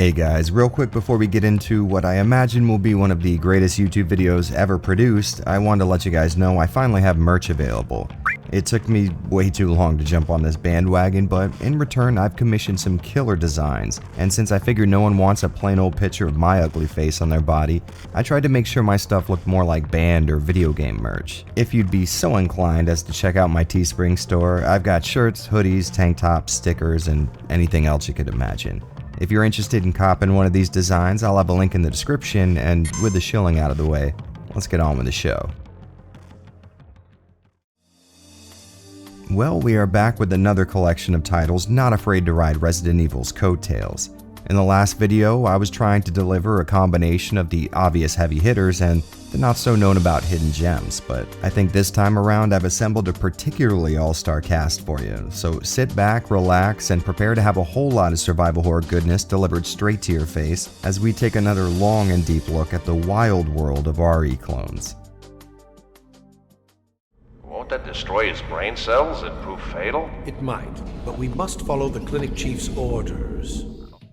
Hey guys, real quick before we get into what I imagine will be one of the greatest YouTube videos ever produced, I wanted to let you guys know I finally have merch available. It took me way too long to jump on this bandwagon, but in return I've commissioned some killer designs, and since I figured no one wants a plain old picture of my ugly face on their body, I tried to make sure my stuff looked more like band or video game merch. If you'd be so inclined as to check out my Teespring store, I've got shirts, hoodies, tank tops, stickers, and anything else you could imagine. If you're interested in copping one of these designs, I'll have a link in the description, and with the shilling out of the way, let's get on with the show. Well, we are back with another collection of titles not afraid to ride Resident Evil's coattails. In the last video, I was trying to deliver a combination of the obvious heavy hitters and the not so known about hidden gems, but I think this time around I've assembled a particularly all-star cast for you, so sit back, relax, and prepare to have a whole lot of survival horror goodness delivered straight to your face as we take another long and deep look at the wild world of RE clones. Won't that destroy his brain cells and prove fatal? It might, but we must follow the clinic chief's orders.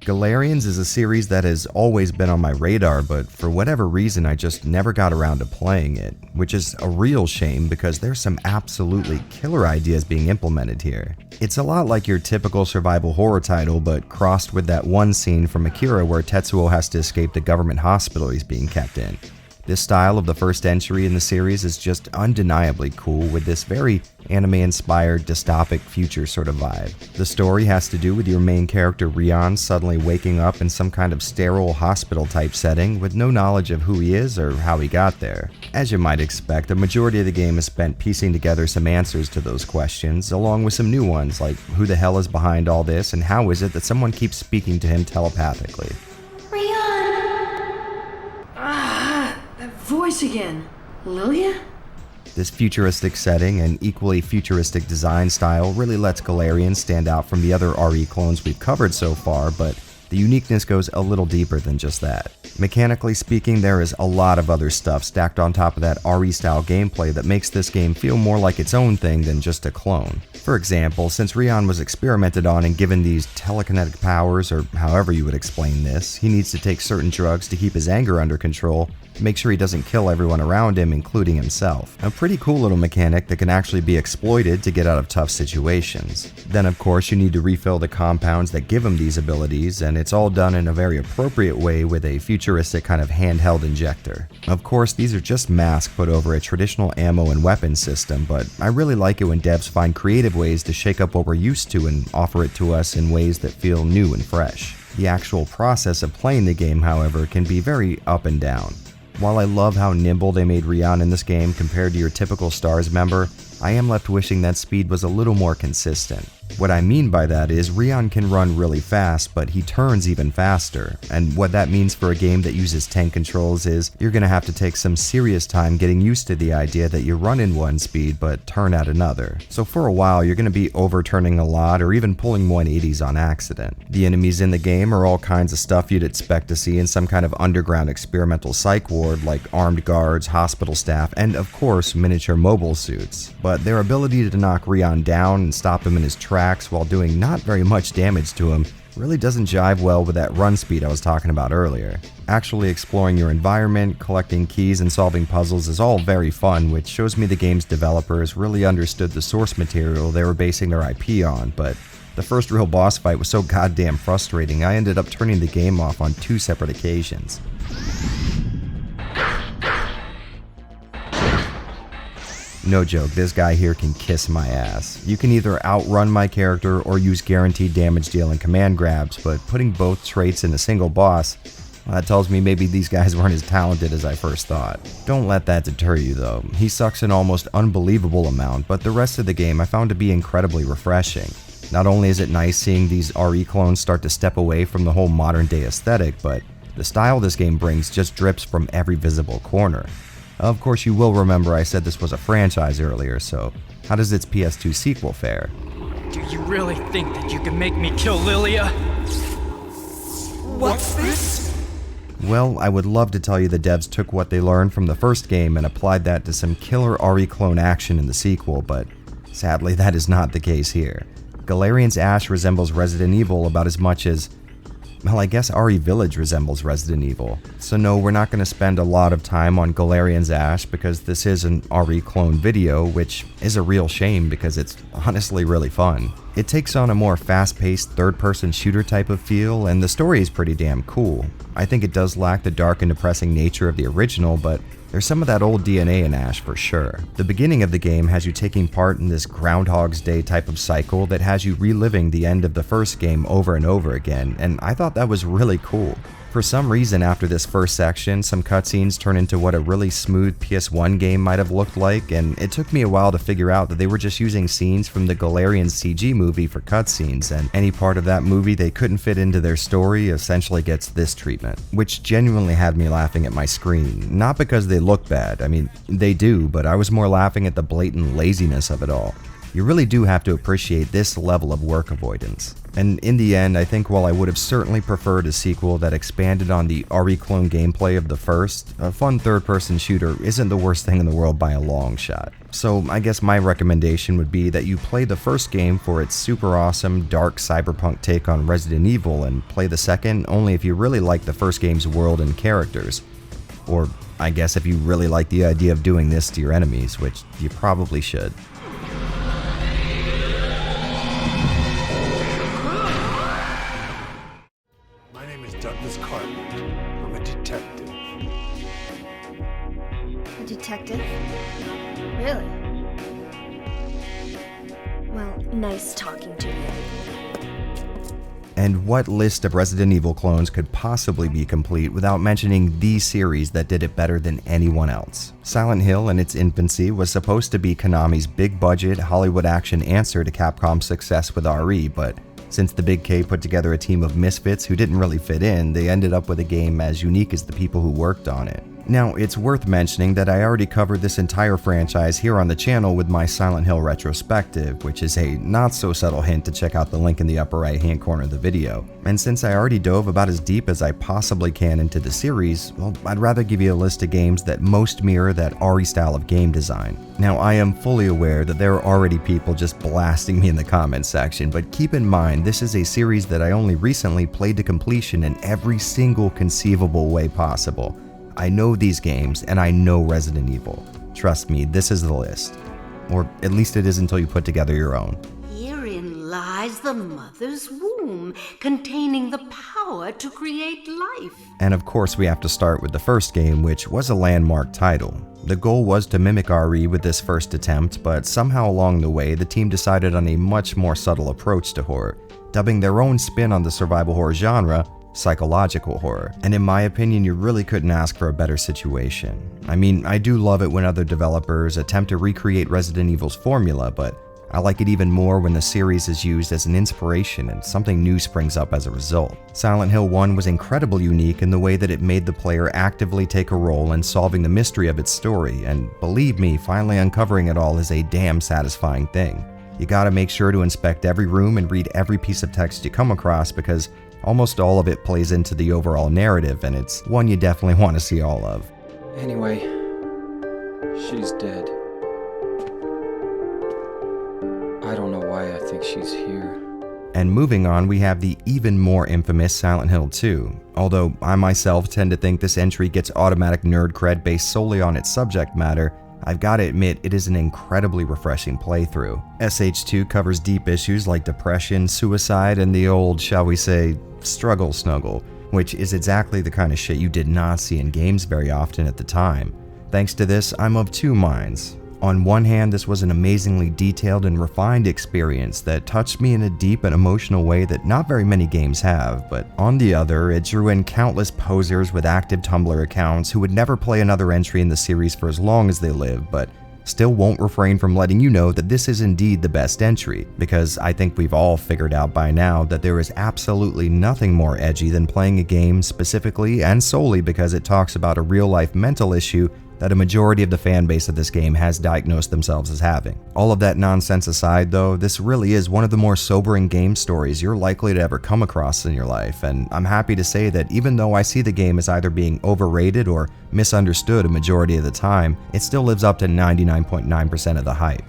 Galerians is a series that has always been on my radar, but for whatever reason I just never got around to playing it, which is a real shame because there's some absolutely killer ideas being implemented here. It's a lot like your typical survival horror title, but crossed with that one scene from Akira where Tetsuo has to escape the government hospital he's being kept in. This style of the first entry in the series is just undeniably cool with this very anime-inspired dystopic future sort of vibe. The story has to do with your main character Rion suddenly waking up in some kind of sterile hospital-type setting with no knowledge of who he is or how he got there. As you might expect, the majority of the game is spent piecing together some answers to those questions, along with some new ones like who the hell is behind all this and how is it that someone keeps speaking to him telepathically. Voice again. Lilia? This futuristic setting and equally futuristic design style really lets Galerians stand out from the other RE clones we've covered so far, but the uniqueness goes a little deeper than just that. Mechanically speaking, there is a lot of other stuff stacked on top of that RE-style gameplay that makes this game feel more like its own thing than just a clone. For example, since Rion was experimented on and given these telekinetic powers, or however you would explain this, he needs to take certain drugs to keep his anger under control, to make sure he doesn't kill everyone around him, including himself. A pretty cool little mechanic that can actually be exploited to get out of tough situations. Then of course you need to refill the compounds that give him these abilities, and it's all done in a very appropriate way with a futuristic kind of handheld injector. Of course, these are just masks put over a traditional ammo and weapon system, but I really like it when devs find creative ways to shake up what we're used to and offer it to us in ways that feel new and fresh. The actual process of playing the game, however, can be very up and down. While I love how nimble they made Rion in this game compared to your typical STARS member, I am left wishing that speed was a little more consistent. What I mean by that is Rion can run really fast, but he turns even faster, and what that means for a game that uses tank controls is you're gonna have to take some serious time getting used to the idea that you run in one speed but turn at another. So for a while you're gonna be overturning a lot or even pulling 180s on accident. The enemies in the game are all kinds of stuff you'd expect to see in some kind of underground experimental psych ward like armed guards, hospital staff, and of course miniature mobile suits. But their ability to knock Rion down and stop him in his tracks while doing not very much damage to him really doesn't jive well with that run speed I was talking about earlier. Actually exploring your environment, collecting keys, and solving puzzles is all very fun, which shows me the game's developers really understood the source material they were basing their IP on, but the first real boss fight was so goddamn frustrating I ended up turning the game off on 2 separate occasions. No joke, this guy here can kiss my ass. You can either outrun my character or use guaranteed damage dealing command grabs, but putting both traits in a single boss, well, that tells me maybe these guys weren't as talented as I first thought. Don't let that deter you though. He sucks an almost unbelievable amount, but the rest of the game I found to be incredibly refreshing. Not only is it nice seeing these RE clones start to step away from the whole modern day aesthetic, but the style this game brings just drips from every visible corner. Of course, you will remember I said this was a franchise earlier, so how does its PS2 sequel fare? Do you really think that you can make me kill Lilia? What's this? Well, I would love to tell you the devs took what they learned from the first game and applied that to some killer RE clone action in the sequel, but sadly that is not the case here. Galerians Ash resembles Resident Evil about as much as Well, I guess RE Village resembles Resident Evil. So no, we're not going to spend a lot of time on Galerians Ash because this is an RE clone video, which is a real shame because it's honestly really fun. It takes on a more fast-paced third-person shooter type of feel, and the story is pretty damn cool. I think it does lack the dark and depressing nature of the original, but there's some of that old DNA in Ash for sure. The beginning of the game has you taking part in this Groundhog's Day type of cycle that has you reliving the end of the first game over and over again, and I thought that was really cool. For some reason, after this first section, some cutscenes turn into what a really smooth PS1 game might have looked like, and it took me a while to figure out that they were just using scenes from the Galerians CG movie for cutscenes, and any part of that movie they couldn't fit into their story essentially gets this treatment, which genuinely had me laughing at my screen. Not because they look bad, I mean, they do, but I was more laughing at the blatant laziness of it all. You really do have to appreciate this level of work avoidance. And in the end, I think while I would have certainly preferred a sequel that expanded on the RE clone gameplay of the first, a fun third-person shooter isn't the worst thing in the world by a long shot. So I guess my recommendation would be that you play the first game for its super awesome, dark cyberpunk take on Resident Evil, and play the second only if you really like the first game's world and characters. Or I guess if you really like the idea of doing this to your enemies, which you probably should. I'm a detective. A detective? Really? Well, nice talking to you. And what list of Resident Evil clones could possibly be complete without mentioning the series that did it better than anyone else? Silent Hill in its infancy was supposed to be Konami's big-budget Hollywood action answer to Capcom's success with RE, but since the Big K put together a team of misfits who didn't really fit in, they ended up with a game as unique as the people who worked on it. Now, it's worth mentioning that I already covered this entire franchise here on the channel with my Silent Hill retrospective, which is a not-so-subtle hint to check out the link in the upper right-hand corner of the video. And since I already dove about as deep as I possibly can into the series, well, I'd rather give you a list of games that most mirror that RE style of game design. Now, I am fully aware that there are already people just blasting me in the comments section, but keep in mind this is a series that I only recently played to completion in every single conceivable way possible. I know these games, and I know Resident Evil. Trust me, this is the list. Or at least it is until you put together your own. Herein lies the mother's womb, containing the power to create life. And of course we have to start with the first game, which was a landmark title. The goal was to mimic RE with this first attempt, but somehow along the way the team decided on a much more subtle approach to horror, dubbing their own spin on the survival horror genre psychological horror. And in my opinion, you really couldn't ask for a better situation. I mean, I do love it when other developers attempt to recreate Resident Evil's formula, but I like it even more when the series is used as an inspiration and something new springs up as a result. Silent Hill 1 was incredibly unique in the way that it made the player actively take a role in solving the mystery of its story, and believe me, finally uncovering it all is a damn satisfying thing. You gotta make sure to inspect every room and read every piece of text you come across because almost all of it plays into the overall narrative, and it's one you definitely want to see all of. Anyway, she's dead. I don't know why I think she's here. And moving on, we have the even more infamous Silent Hill 2. Although I myself tend to think this entry gets automatic nerd cred based solely on its subject matter, I've got to admit it is an incredibly refreshing playthrough. SH2 covers deep issues like depression, suicide, and the old, shall we say, struggle snuggle, which is exactly the kind of shit you did not see in games very often at the time. Thanks to this, I'm of two minds. On one hand, this was an amazingly detailed and refined experience that touched me in a deep and emotional way that not very many games have, but on the other, it drew in countless posers with active Tumblr accounts who would never play another entry in the series for as long as they live, but still won't refrain from letting you know that this is indeed the best entry, because I think we've all figured out by now that there is absolutely nothing more edgy than playing a game specifically and solely because it talks about a real-life mental issue that a majority of the fan base of this game has diagnosed themselves as having. All of that nonsense aside though, this really is one of the more sobering game stories you're likely to ever come across in your life, and I'm happy to say that even though I see the game as either being overrated or misunderstood a majority of the time, it still lives up to 99.9% of the hype.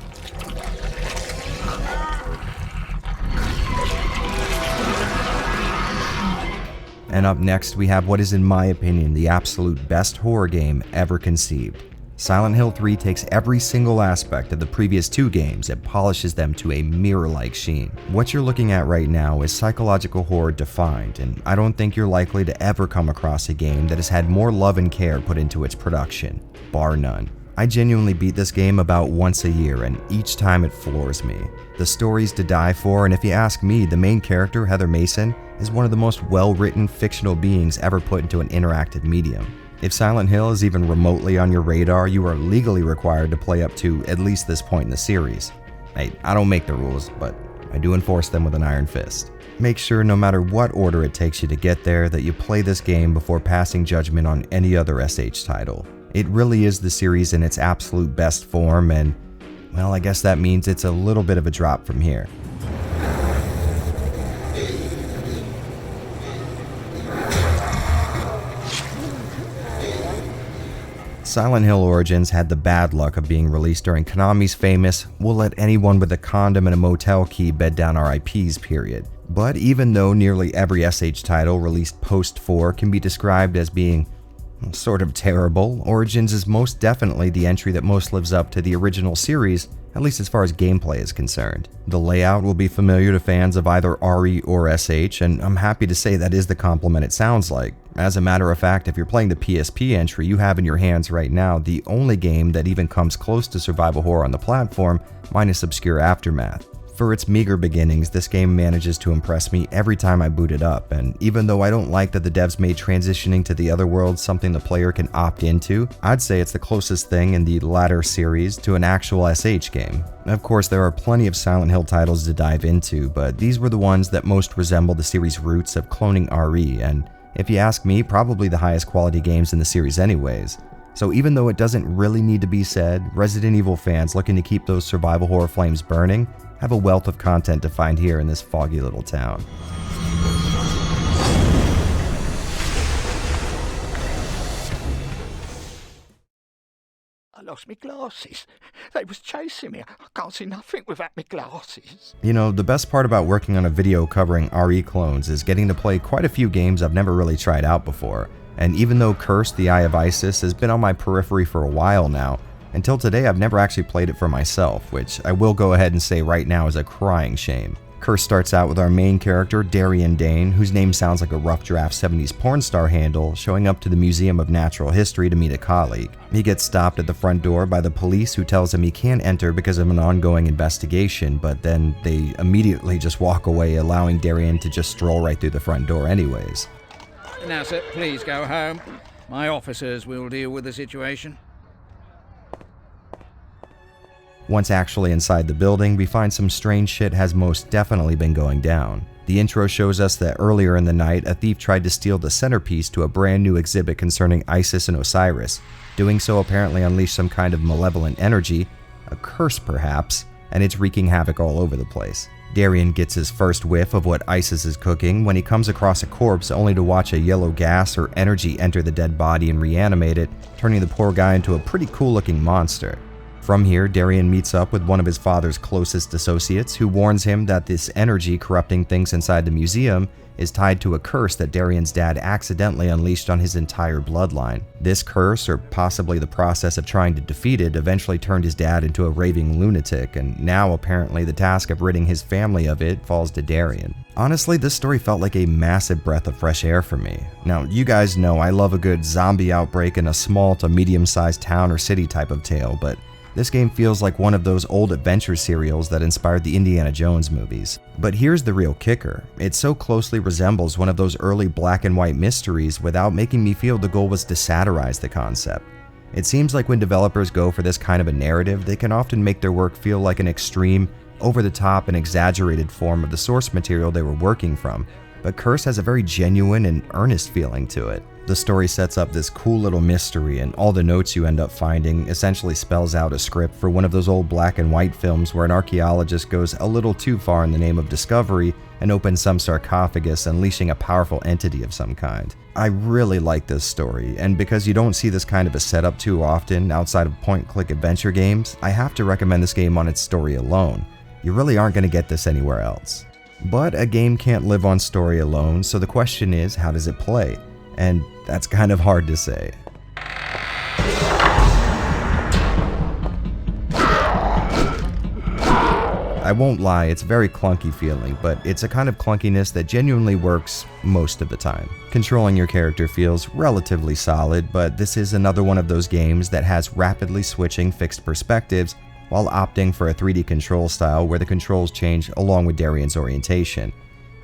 And up next, we have what is, in my opinion, the absolute best horror game ever conceived. Silent Hill 3 takes every single aspect of the previous 2 games and polishes them to a mirror-like sheen. What you're looking at right now is psychological horror defined, and I don't think you're likely to ever come across a game that has had more love and care put into its production, bar none. I genuinely beat this game about once a year, and each time it floors me. The story's to die for, and if you ask me, the main character, Heather Mason, is one of the most well-written fictional beings ever put into an interactive medium. If Silent Hill is even remotely on your radar, you are legally required to play up to at least this point in the series. Hey, I don't make the rules, but I do enforce them with an iron fist. Make sure, no matter what order it takes you to get there, that you play this game before passing judgment on any other SH title. It really is the series in its absolute best form, and, well, I guess that means it's a little bit of a drop from here. Silent Hill Origins had the bad luck of being released during Konami's famous "we'll let anyone with a condom and a motel key bed down our IPs" period. But even though nearly every SH title released post-4 can be described as being sort of terrible, Origins is most definitely the entry that most lives up to the original series, at least as far as gameplay is concerned. The layout will be familiar to fans of either RE or SH, and I'm happy to say that is the compliment it sounds like. As a matter of fact, if you're playing the PSP entry, you have in your hands right now the only game that even comes close to survival horror on the platform, minus obscure Aftermath. For its meager beginnings, this game manages to impress me every time I boot it up, and even though I don't like that the devs made transitioning to the other world something the player can opt into, I'd say it's the closest thing in the latter series to an actual SH game. Of course, there are plenty of Silent Hill titles to dive into, but these were the ones that most resemble the series' roots of cloning RE, and if you ask me, probably the highest quality games in the series anyways. So even though it doesn't really need to be said, Resident Evil fans looking to keep those survival horror flames burning have a wealth of content to find here in this foggy little town. I lost my glasses. They was chasing me. I can't see nothing without my glasses. You know, the best part about working on a video covering RE clones is getting to play quite a few games I've never really tried out before. And even though Cursed: The Eye of Isis has been on my periphery for a while now, until today I've never actually played it for myself, which I will go ahead and say right now is a crying shame. Cursed starts out with our main character, Darian Dane, whose name sounds like a rough draft 70s porn star handle, showing up to the Museum of Natural History to meet a colleague. He gets stopped at the front door by the police, who tells him he can't enter because of an ongoing investigation, but then they immediately just walk away, allowing Darian to just stroll right through the front door anyways. Now, sir, please go home. My officers will deal with the situation. Once actually inside the building, we find some strange shit has most definitely been going down. The intro shows us that earlier in the night, a thief tried to steal the centerpiece to a brand new exhibit concerning Isis and Osiris. Doing so apparently unleashed some kind of malevolent energy, a curse perhaps, and it's wreaking havoc all over the place. Darian gets his first whiff of what Isis is cooking when he comes across a corpse, only to watch a yellow gas or energy enter the dead body and reanimate it, turning the poor guy into a pretty cool looking monster. From here, Darian meets up with one of his father's closest associates, who warns him that this energy corrupting things inside the museum is tied to a curse that Darian's dad accidentally unleashed on his entire bloodline. This curse, or possibly the process of trying to defeat it, eventually turned his dad into a raving lunatic, and now apparently the task of ridding his family of it falls to Darian. Honestly, this story felt like a massive breath of fresh air for me. Now, you guys know I love a good zombie outbreak in a small to medium-sized town or city type of tale, but this game feels like one of those old adventure serials that inspired the Indiana Jones movies. But here's the real kicker. It so closely resembles one of those early black and white mysteries without making me feel the goal was to satirize the concept. It seems like when developers go for this kind of a narrative, they can often make their work feel like an extreme, over-the-top and exaggerated form of the source material they were working from, but Curse has a very genuine and earnest feeling to it. The story sets up this cool little mystery, and all the notes you end up finding essentially spells out a script for one of those old black and white films where an archaeologist goes a little too far in the name of discovery and opens some sarcophagus, unleashing a powerful entity of some kind. I really like this story, and because you don't see this kind of a setup too often outside of point-click adventure games, I have to recommend this game on its story alone. You really aren't going to get this anywhere else. But a game can't live on story alone, so the question is, how does it play? And that's kind of hard to say. I won't lie, it's very clunky feeling, but it's a kind of clunkiness that genuinely works most of the time. Controlling your character feels relatively solid, but this is another one of those games that has rapidly switching fixed perspectives while opting for a 3D control style where the controls change along with Darien's orientation.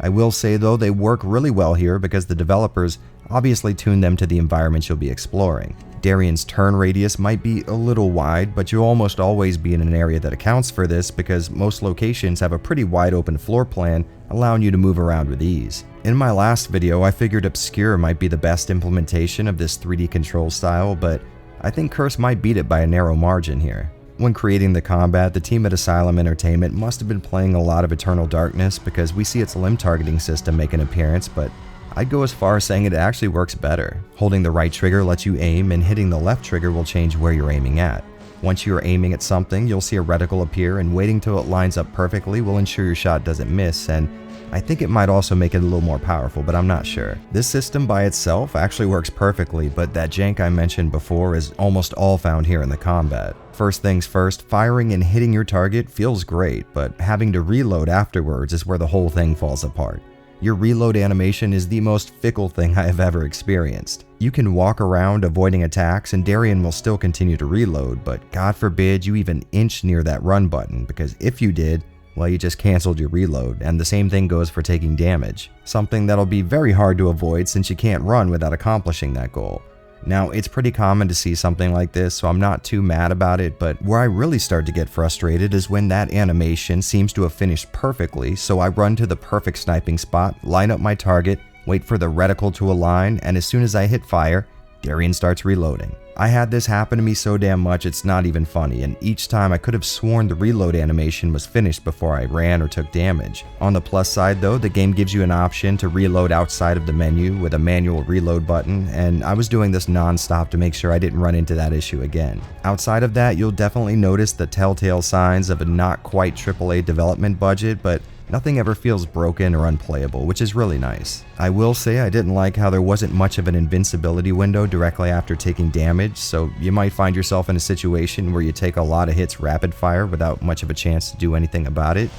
I will say though, they work really well here because the developers obviously tuned them to the environments you'll be exploring. Darien's turn radius might be a little wide, but you'll almost always be in an area that accounts for this because most locations have a pretty wide open floor plan, allowing you to move around with ease. In my last video, I figured Obscure might be the best implementation of this 3D control style, but I think Curse might beat it by a narrow margin here. When creating the combat, the team at Asylum Entertainment must have been playing a lot of Eternal Darkness because we see its limb targeting system make an appearance, but I'd go as far as saying it actually works better. Holding the right trigger lets you aim, and hitting the left trigger will change where you're aiming at. Once you're aiming at something, you'll see a reticle appear, and waiting till it lines up perfectly will ensure your shot doesn't miss, and I think it might also make it a little more powerful, but I'm not sure. This system by itself actually works perfectly, but that jank I mentioned before is almost all found here in the combat. First things first, firing and hitting your target feels great, but having to reload afterwards is where the whole thing falls apart. Your reload animation is the most fickle thing I have ever experienced. You can walk around avoiding attacks and Darien will still continue to reload, but God forbid you even inch near that run button, because if you did, well, you just canceled your reload, and the same thing goes for taking damage. Something that'll be very hard to avoid since you can't run without accomplishing that goal. Now, it's pretty common to see something like this, so I'm not too mad about it, but where I really start to get frustrated is when that animation seems to have finished perfectly, so I run to the perfect sniping spot, line up my target, wait for the reticle to align, and as soon as I hit fire, Darien starts reloading. I had this happen to me so damn much it's not even funny, and each time I could have sworn the reload animation was finished before I ran or took damage. On the plus side though, the game gives you an option to reload outside of the menu with a manual reload button, and I was doing this non-stop to make sure I didn't run into that issue again. Outside of that, you'll definitely notice the telltale signs of a not quite AAA development budget, but nothing ever feels broken or unplayable, which is really nice. I will say I didn't like how there wasn't much of an invincibility window directly after taking damage, so you might find yourself in a situation where you take a lot of hits rapid fire without much of a chance to do anything about it.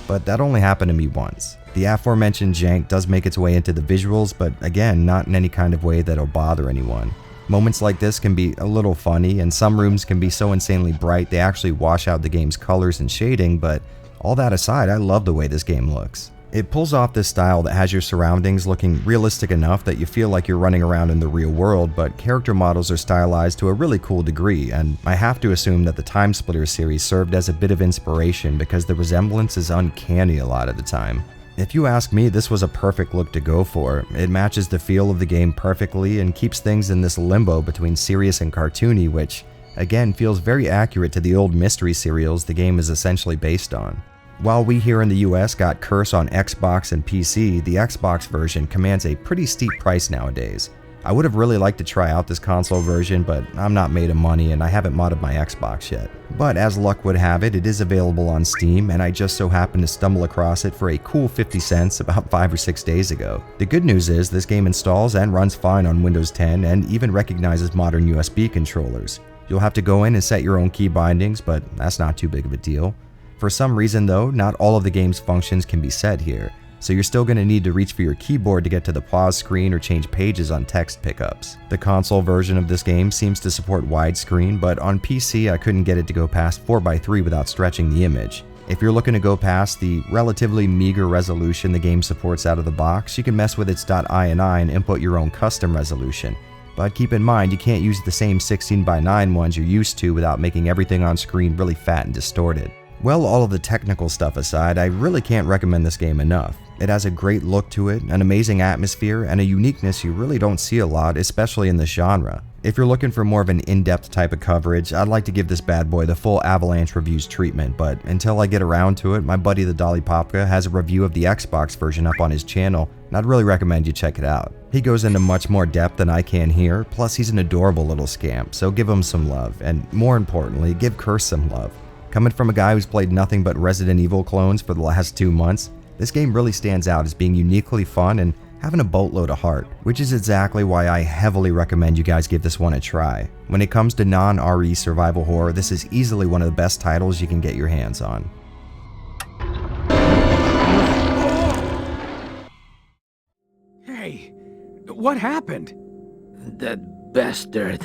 But that only happened to me once. The aforementioned jank does make its way into the visuals, but again, not in any kind of way that'll bother anyone. Moments like this can be a little funny, and some rooms can be so insanely bright they actually wash out the game's colors and shading, but all that aside, I love the way this game looks. It pulls off this style that has your surroundings looking realistic enough that you feel like you're running around in the real world, but character models are stylized to a really cool degree, and I have to assume that the Time Splitter series served as a bit of inspiration because the resemblance is uncanny a lot of the time. If you ask me, this was a perfect look to go for. It matches the feel of the game perfectly and keeps things in this limbo between serious and cartoony, which, again, feels very accurate to the old mystery serials the game is essentially based on. While we here in the US got Curse on Xbox and PC, the Xbox version commands a pretty steep price nowadays. I would have really liked to try out this console version, but I'm not made of money and I haven't modded my Xbox yet. But as luck would have it, it is available on Steam, and I just so happened to stumble across it for a cool 50 cents about 5 or 6 days ago. The good news is this game installs and runs fine on Windows 10 and even recognizes modern USB controllers. You'll have to go in and set your own key bindings, but that's not too big of a deal. For some reason though, not all of the game's functions can be set here, so you're still going to need to reach for your keyboard to get to the pause screen or change pages on text pickups. The console version of this game seems to support widescreen, but on PC I couldn't get it to go past 4:3 without stretching the image. If you're looking to go past the relatively meager resolution the game supports out of the box, you can mess with its .ini and input your own custom resolution. But keep in mind, you can't use the same 16:9 ones you're used to without making everything on screen really fat and distorted. Well, all of the technical stuff aside, I really can't recommend this game enough. It has a great look to it, an amazing atmosphere, and a uniqueness you really don't see a lot, especially in this genre. If you're looking for more of an in-depth type of coverage, I'd like to give this bad boy the full Avalanche Reviews treatment, but until I get around to it, my buddy the Dolly Popka has a review of the Xbox version up on his channel, and I'd really recommend you check it out. He goes into much more depth than I can here, plus he's an adorable little scamp, so give him some love, and more importantly, give Curse some love. Coming from a guy who's played nothing but Resident Evil clones for the last 2 months, this game really stands out as being uniquely fun and having a boatload of heart, which is exactly why I heavily recommend you guys give this one a try. When it comes to non-RE survival horror, this is easily one of the best titles you can get your hands on. Hey, what happened? That bastard.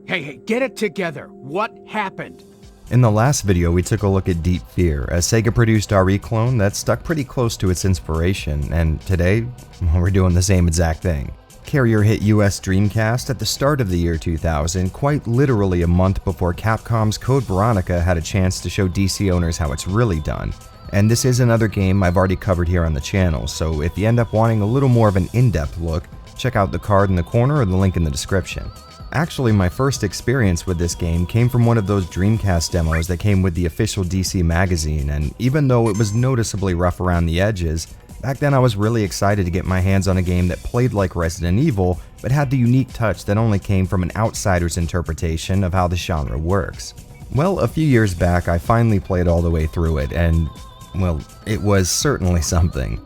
Hey, get it together. What happened? In the last video, we took a look at Deep Fear, a Sega-produced RE clone that stuck pretty close to its inspiration, and today, we're doing the same exact thing. Carrier hit US Dreamcast at the start of the year 2000, quite literally a month before Capcom's Code Veronica had a chance to show DC owners how it's really done. And this is another game I've already covered here on the channel, so if you end up wanting a little more of an in-depth look, check out the card in the corner or the link in the description. Actually, my first experience with this game came from one of those Dreamcast demos that came with the official DC magazine, and even though it was noticeably rough around the edges, back then I was really excited to get my hands on a game that played like Resident Evil, but had the unique touch that only came from an outsider's interpretation of how the genre works. Well, a few years back, I finally played all the way through it, and, well, it was certainly something.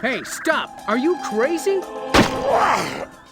Hey, stop! Are you crazy?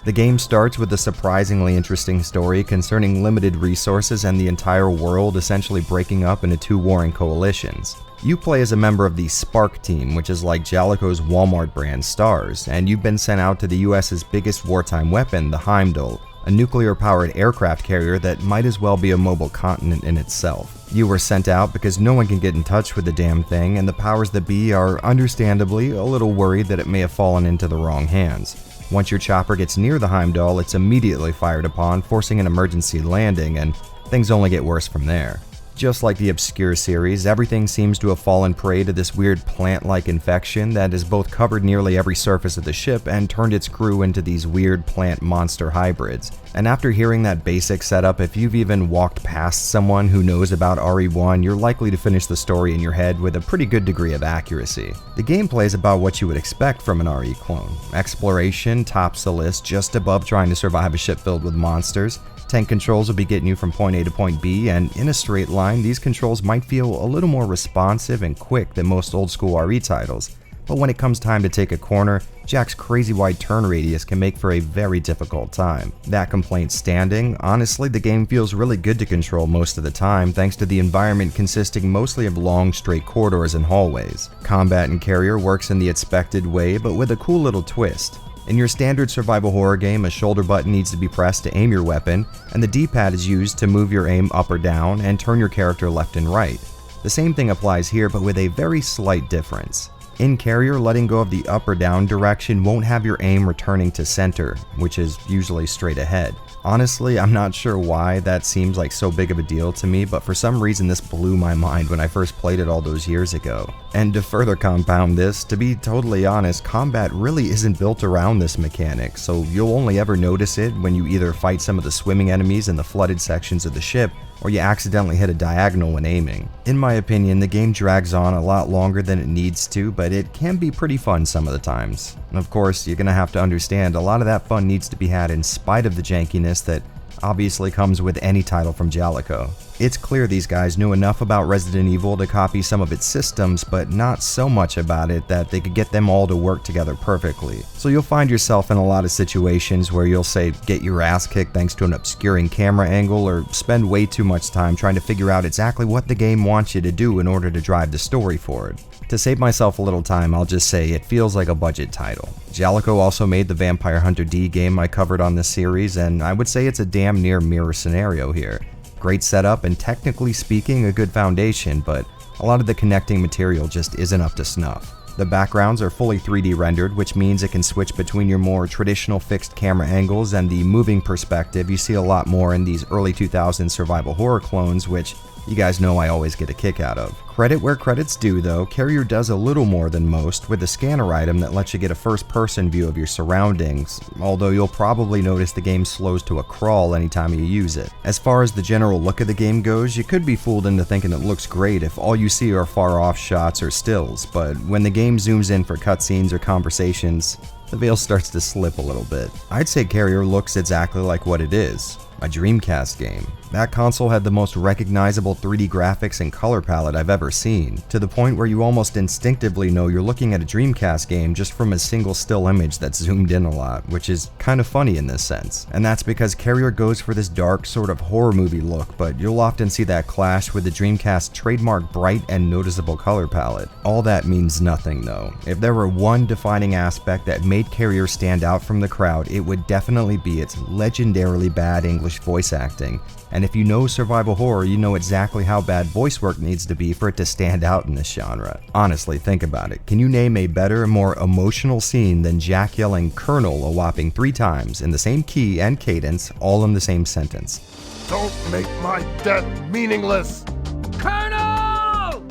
The game starts with a surprisingly interesting story concerning limited resources and the entire world essentially breaking up into 2 warring coalitions. You play as a member of the Spark team, which is like Jaleco's Walmart brand STARS, and you've been sent out to the US's biggest wartime weapon, the Heimdall, a nuclear-powered aircraft carrier that might as well be a mobile continent in itself. You were sent out because no one can get in touch with the damn thing, and the powers that be are understandably a little worried that it may have fallen into the wrong hands. Once your chopper gets near the Heimdall, it's immediately fired upon, forcing an emergency landing, and things only get worse from there. Just like the Obscure series, everything seems to have fallen prey to this weird plant-like infection that has both covered nearly every surface of the ship and turned its crew into these weird plant-monster hybrids. And after hearing that basic setup, if you've even walked past someone who knows about RE1, you're likely to finish the story in your head with a pretty good degree of accuracy. The gameplay is about what you would expect from an RE clone. Exploration tops the list, just above trying to survive a ship filled with monsters. Tank controls will be getting you from point A to point B, and in a straight line, these controls might feel a little more responsive and quick than most old school RE titles. But when it comes time to take a corner, Jack's crazy wide turn radius can make for a very difficult time. That complaint standing, honestly the game feels really good to control most of the time thanks to the environment consisting mostly of long straight corridors and hallways. Combat in Carrier works in the expected way but with a cool little twist. In your standard survival horror game, a shoulder button needs to be pressed to aim your weapon, and the D-pad is used to move your aim up or down and turn your character left and right. The same thing applies here but with a very slight difference. In Carrier, letting go of the up or down direction won't have your aim returning to center, which is usually straight ahead. Honestly, I'm not sure why that seems like so big of a deal to me, but for some reason this blew my mind when I first played it all those years ago. And to further compound this, to be totally honest, combat really isn't built around this mechanic, so you'll only ever notice it when you either fight some of the swimming enemies in the flooded sections of the ship, or you accidentally hit a diagonal when aiming. In my opinion, the game drags on a lot longer than it needs to, but it can be pretty fun some of the times. And of course, you're gonna have to understand a lot of that fun needs to be had in spite of the jankiness that obviously comes with any title from Jaleco. It's clear these guys knew enough about Resident Evil to copy some of its systems, but not so much about it that they could get them all to work together perfectly. So you'll find yourself in a lot of situations where you'll say get your ass kicked thanks to an obscuring camera angle, or spend way too much time trying to figure out exactly what the game wants you to do in order to drive the story forward. To save myself a little time, I'll just say it feels like a budget title. Jaleco also made the Vampire Hunter D game I covered on this series, and I would say it's a damn near mirror scenario here. Great setup and technically speaking a good foundation, but a lot of the connecting material just isn't up to snuff. The backgrounds are fully 3D rendered, which means it can switch between your more traditional fixed camera angles and the moving perspective you see a lot more in these early 2000s survival horror clones, which you guys know I always get a kick out of. Credit where credit's due though, Carrier does a little more than most with a scanner item that lets you get a first-person view of your surroundings, although you'll probably notice the game slows to a crawl anytime you use it. As far as the general look of the game goes, you could be fooled into thinking it looks great if all you see are far-off shots or stills, but when the game zooms in for cutscenes or conversations, the veil starts to slip a little bit. I'd say Carrier looks exactly like what it is, a Dreamcast game. That console had the most recognizable 3D graphics and color palette I've ever seen, to the point where you almost instinctively know you're looking at a Dreamcast game just from a single still image that's zoomed in a lot, which is kind of funny in this sense. And that's because Carrier goes for this dark sort of horror movie look, but you'll often see that clash with the Dreamcast trademark bright and noticeable color palette. All that means nothing though. If there were one defining aspect that made Carrier stand out from the crowd, it would definitely be its legendarily bad English voice acting. And if you know survival horror, you know exactly how bad voice work needs to be for it to stand out in this genre. Honestly, think about it. Can you name a better, more emotional scene than Jack yelling "Colonel" a whopping 3 times in the same key and cadence, all in the same sentence? Don't make my death meaningless! Colonel!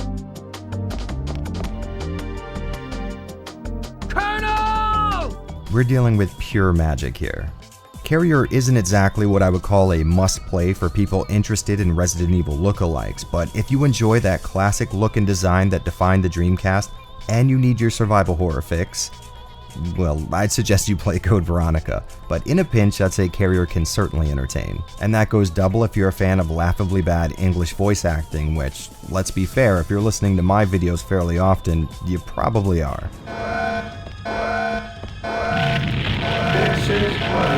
Colonel! We're dealing with pure magic here. Carrier isn't exactly what I would call a must-play for people interested in Resident Evil lookalikes, but if you enjoy that classic look and design that defined the Dreamcast, and you need your survival horror fix, well, I'd suggest you play Code Veronica, but in a pinch, I'd say Carrier can certainly entertain. And that goes double if you're a fan of laughably bad English voice acting, which, let's be fair, if you're listening to my videos fairly often, you probably are. This is what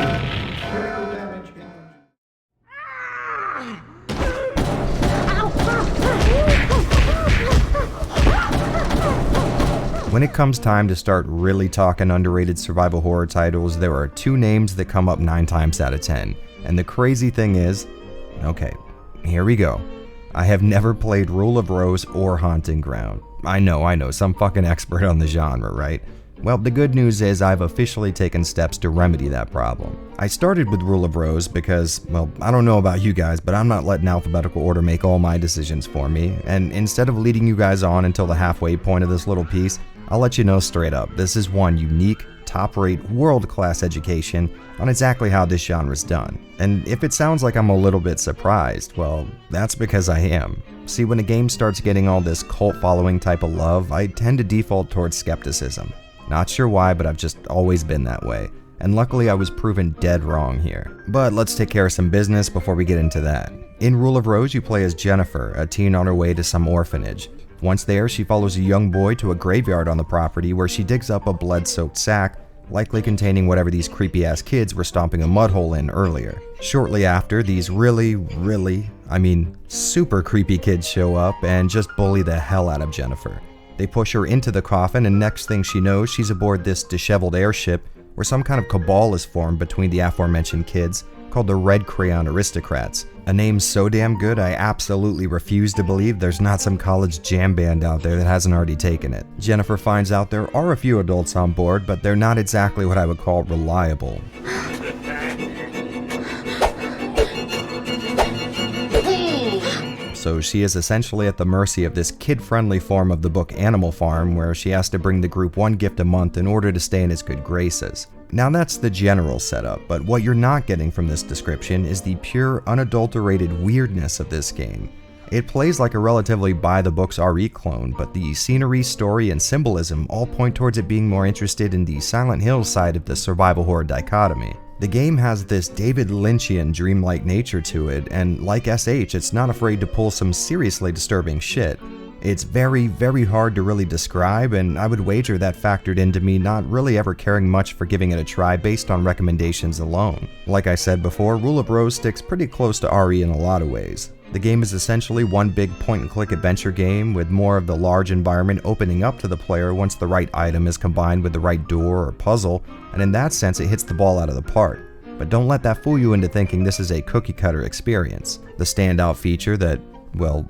When it comes time to start really talking underrated survival horror titles, there are 2 names that come up 9 times out of 10. And the crazy thing is, okay, here we go. I have never played Rule of Rose or Haunting Ground. I know, some fucking expert on the genre, right? Well, the good news is I've officially taken steps to remedy that problem. I started with Rule of Rose because, well, I don't know about you guys, but I'm not letting alphabetical order make all my decisions for me, and instead of leading you guys on until the halfway point of this little piece, I'll let you know straight up, this is one unique, top-rate, world-class education on exactly how this genre's done. And if it sounds like I'm a little bit surprised, well, that's because I am. See, when a game starts getting all this cult-following type of love, I tend to default towards skepticism. Not sure why, but I've just always been that way. And luckily I was proven dead wrong here. But let's take care of some business before we get into that. In Rule of Rose, you play as Jennifer, a teen on her way to some orphanage. Once there, she follows a young boy to a graveyard on the property where she digs up a blood-soaked sack, likely containing whatever these creepy-ass kids were stomping a mud hole in earlier. Shortly after, these super creepy kids show up and just bully the hell out of Jennifer. They push her into the coffin, and next thing she knows, she's aboard this disheveled airship where some kind of cabal is formed between the aforementioned kids, called the Red Crayon Aristocrats. A name so damn good, I absolutely refuse to believe there's not some college jam band out there that hasn't already taken it. Jennifer finds out there are a few adults on board, but they're not exactly what I would call reliable. So she is essentially at the mercy of this kid-friendly form of the book Animal Farm, where she has to bring the group 1 gift a month in order to stay in its good graces. Now that's the general setup, but what you're not getting from this description is the pure, unadulterated weirdness of this game. It plays like a relatively by-the-books RE clone, but the scenery, story, and symbolism all point towards it being more interested in the Silent Hill side of the survival horror dichotomy. The game has this David Lynchian dreamlike nature to it, and like SH, it's not afraid to pull some seriously disturbing shit. It's very, very hard to really describe, and I would wager that factored into me not really ever caring much for giving it a try based on recommendations alone. Like I said before, Rule of Rose sticks pretty close to RE in a lot of ways. The game is essentially one big point-and-click adventure game with more of the large environment opening up to the player once the right item is combined with the right door or puzzle, and in that sense it hits the ball out of the park. But don't let that fool you into thinking this is a cookie-cutter experience. The standout feature that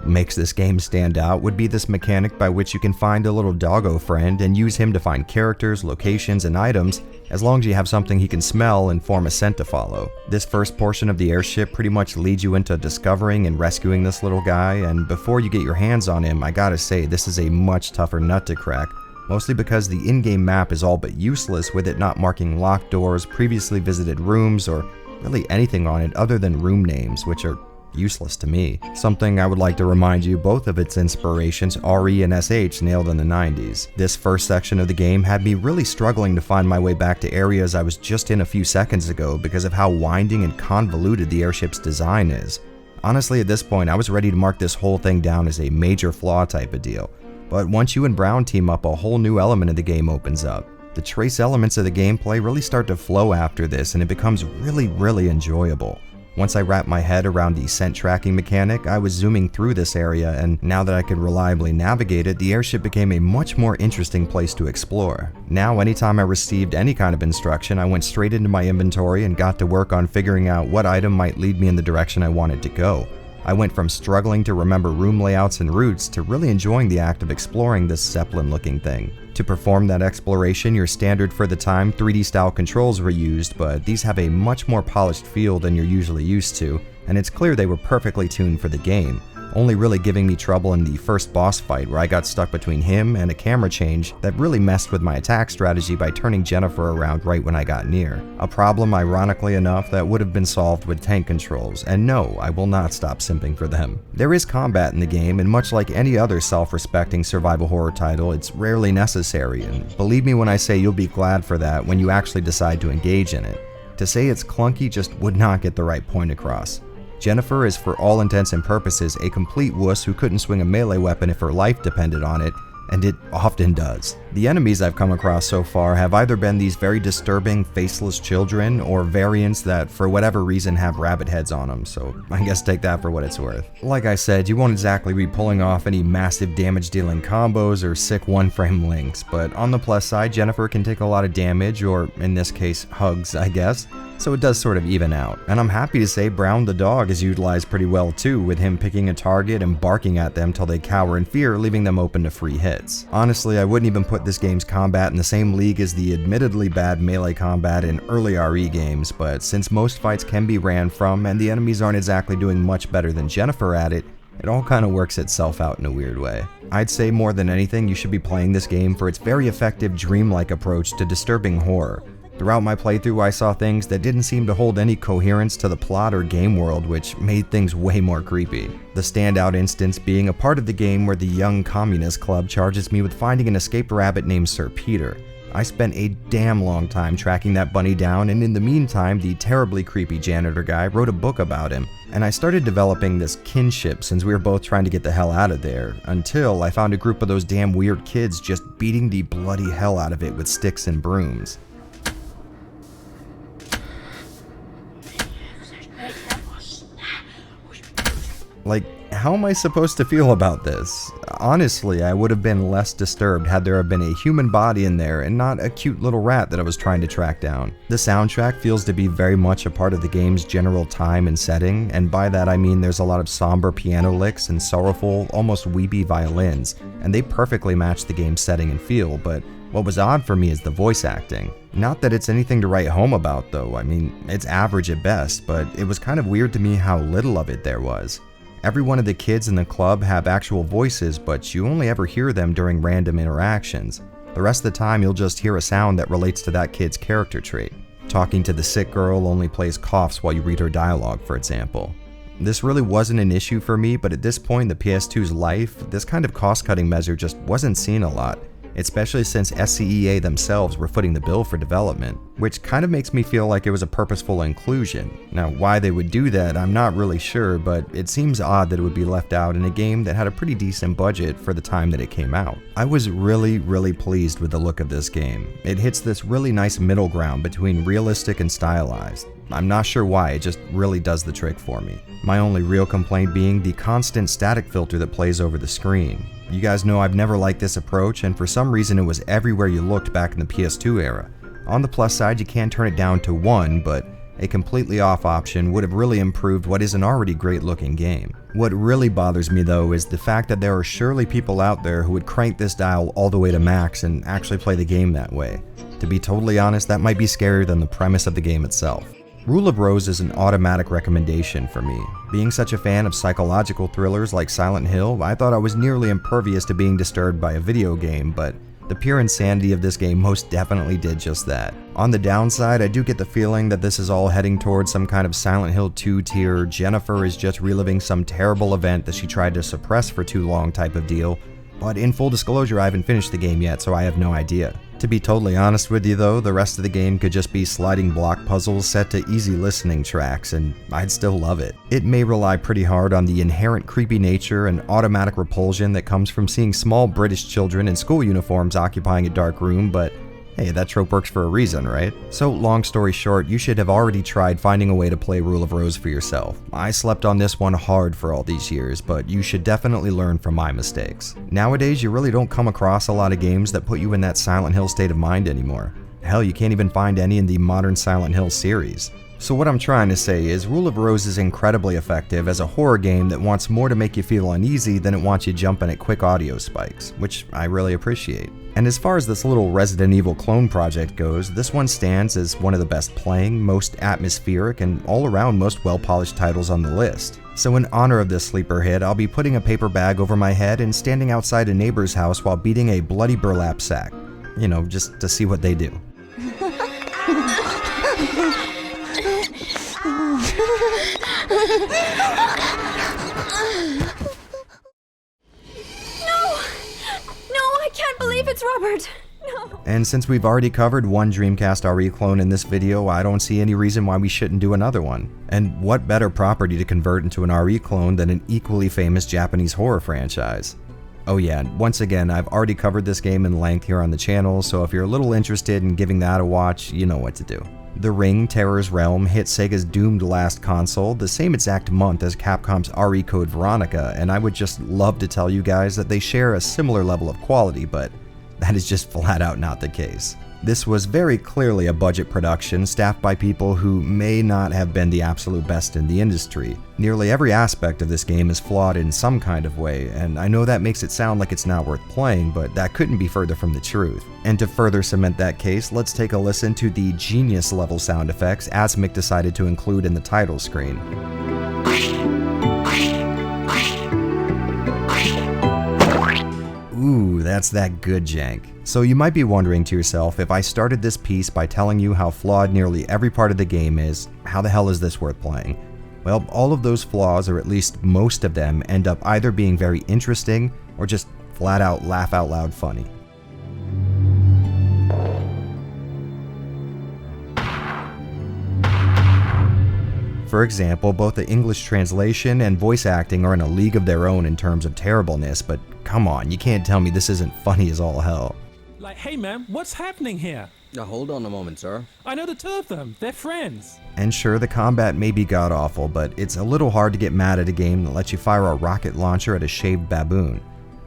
makes this game stand out would be this mechanic by which you can find a little doggo friend and use him to find characters, locations, and items as long as you have something he can smell and form a scent to follow. This first portion of the airship pretty much leads you into discovering and rescuing this little guy, and before you get your hands on him, I gotta say this is a much tougher nut to crack, mostly because the in-game map is all but useless with it not marking locked doors, previously visited rooms, or really anything on it other than room names, which are useless to me. Something I would like to remind you both of its inspirations, RE and SH, nailed in the 90s. This first section of the game had me really struggling to find my way back to areas I was just in a few seconds ago because of how winding and convoluted the airship's design is. Honestly, at this point, I was ready to mark this whole thing down as a major flaw type of deal. But once you and Brown team up, a whole new element of the game opens up. The trace elements of the gameplay really start to flow after this, and it becomes really enjoyable. Once I wrapped my head around the scent tracking mechanic, I was zooming through this area, and now that I could reliably navigate it, the airship became a much more interesting place to explore. Now, anytime I received any kind of instruction, I went straight into my inventory and got to work on figuring out what item might lead me in the direction I wanted to go. I went from struggling to remember room layouts and routes to really enjoying the act of exploring this Zeppelin-looking thing. To perform that exploration, your standard for the time 3D style controls were used, but these have a much more polished feel than you're usually used to, and it's clear they were perfectly tuned for the game, only really giving me trouble in the first boss fight where I got stuck between him and a camera change that really messed with my attack strategy by turning Jennifer around right when I got near. A problem, ironically enough, that would have been solved with tank controls, and no, I will not stop simping for them. There is combat in the game, and much like any other self-respecting survival horror title, it's rarely necessary, and believe me when I say you'll be glad for that when you actually decide to engage in it. To say it's clunky just would not get the right point across. Jennifer is for all intents and purposes a complete wuss who couldn't swing a melee weapon if her life depended on it, and it often does. The enemies I've come across so far have either been these very disturbing, faceless children, or variants that for whatever reason have rabbit heads on them, so I guess take that for what it's worth. Like I said, you won't exactly be pulling off any massive damage-dealing combos or sick one-frame links, but on the plus side, Jennifer can take a lot of damage, or in this case, hugs, I guess, so it does sort of even out. And I'm happy to say Brown the dog is utilized pretty well too, with him picking a target and barking at them till they cower in fear, leaving them open to free hits. Honestly, I wouldn't even put this game's combat in the same league as the admittedly bad melee combat in early RE games, but since most fights can be ran from and the enemies aren't exactly doing much better than Jennifer at it, it all kind of works itself out in a weird way. I'd say more than anything you should be playing this game for its very effective dreamlike approach to disturbing horror. Throughout my playthrough, I saw things that didn't seem to hold any coherence to the plot or game world, which made things way more creepy. The standout instance being a part of the game where the young communist club charges me with finding an escaped rabbit named Sir Peter. I spent a damn long time tracking that bunny down, and in the meantime, the terribly creepy janitor guy wrote a book about him, and I started developing this kinship since we were both trying to get the hell out of there, until I found a group of those damn weird kids just beating the bloody hell out of it with sticks and brooms. Like, how am I supposed to feel about this? Honestly, I would have been less disturbed had there been a human body in there and not a cute little rat that I was trying to track down. The soundtrack feels to be very much a part of the game's general time and setting, and by that I mean there's a lot of somber piano licks and sorrowful, almost weepy violins, and they perfectly match the game's setting and feel, but what was odd for me is the voice acting. Not that it's anything to write home about though, I mean, it's average at best, but it was kind of weird to me how little of it there was. Every one of the kids in the club have actual voices, but you only ever hear them during random interactions. The rest of the time you'll just hear a sound that relates to that kid's character trait. Talking to the sick girl only plays coughs while you read her dialogue, for example. This really wasn't an issue for me, but at this point in the PS2's life, this kind of cost-cutting measure just wasn't seen a lot, especially since SCEA themselves were footing the bill for development, which kind of makes me feel like it was a purposeful inclusion. Now, why they would do that, I'm not really sure, but it seems odd that it would be left out in a game that had a pretty decent budget for the time that it came out. I was really pleased with the look of this game. It hits this really nice middle ground between realistic and stylized. I'm not sure why, it just really does the trick for me. My only real complaint being the constant static filter that plays over the screen. You guys know I've never liked this approach, and for some reason it was everywhere you looked back in the PS2 era. On the plus side, you can turn it down to 1, but A completely off option would have really improved what is an already great looking game. What really bothers me though is the fact that there are surely people out there who would crank this dial all the way to max and actually play the game that way. To be totally honest, that might be scarier than the premise of the game itself. Rule of Rose is an automatic recommendation for me. Being such a fan of psychological thrillers like Silent Hill, I thought I was nearly impervious to being disturbed by a video game, but the pure insanity of this game most definitely did just that. On the downside, I do get the feeling that this is all heading towards some kind of Silent Hill 2 tier, Jennifer is just reliving some terrible event that she tried to suppress for too long type of deal, but in full disclosure I haven't finished the game yet, so I have no idea. To be totally honest with you though, the rest of the game could just be sliding block puzzles set to easy listening tracks, and I'd still love it. It may rely pretty hard on the inherent creepy nature and automatic repulsion that comes from seeing small British children in school uniforms occupying a dark room, but hey, that trope works for a reason, right? So long story short, you should have already tried finding a way to play Rule of Rose for yourself. I slept on this one hard for all these years, but you should definitely learn from my mistakes. Nowadays, you really don't come across a lot of games that put you in that Silent Hill state of mind anymore. Hell, you can't even find any in the modern Silent Hill series. So what I'm trying to say is Rule of Rose is incredibly effective as a horror game that wants more to make you feel uneasy than it wants you jumping at quick audio spikes, which I really appreciate. And as far as this little Resident Evil clone project goes, this one stands as one of the best playing, most atmospheric, and all-around most well-polished titles on the list. So in honor of this sleeper hit, I'll be putting a paper bag over my head and standing outside a neighbor's house while beating a bloody burlap sack. You know, just to see what they do. I can't believe it's Robert! No! And since we've already covered one Dreamcast RE clone in this video, I don't see any reason why we shouldn't do another one. And what better property to convert into an RE clone than an equally famous Japanese horror franchise? Oh yeah, and once again, I've already covered this game in length here on the channel, so if you're a little interested in giving that a watch, you know what to do. The Ring Terror's Realm hit Sega's doomed last console the same exact month as Capcom's RE Code Veronica, and I would just love to tell you guys that they share a similar level of quality, but that is just flat out not the case. This was very clearly a budget production staffed by people who may not have been the absolute best in the industry. Nearly every aspect of this game is flawed in some kind of way, and I know that makes it sound like it's not worth playing, but that couldn't be further from the truth. And to further cement that case, let's take a listen to the genius level sound effects Asmik decided to include in the title screen. Ooh, that's that good jank. So you might be wondering to yourself, if I started this piece by telling you how flawed nearly every part of the game is, how the hell is this worth playing? Well, all of those flaws, or at least most of them, end up either being very interesting or just flat out laugh out loud funny. For example, both the English translation and voice acting are in a league of their own in terms of terribleness, but come on, you can't tell me this isn't funny as all hell. Like, hey man, what's happening here? Hold on a moment, sir. I know the two of them, they're friends. And sure, the combat may be god-awful, but it's a little hard to get mad at a game that lets you fire a rocket launcher at a shaved baboon.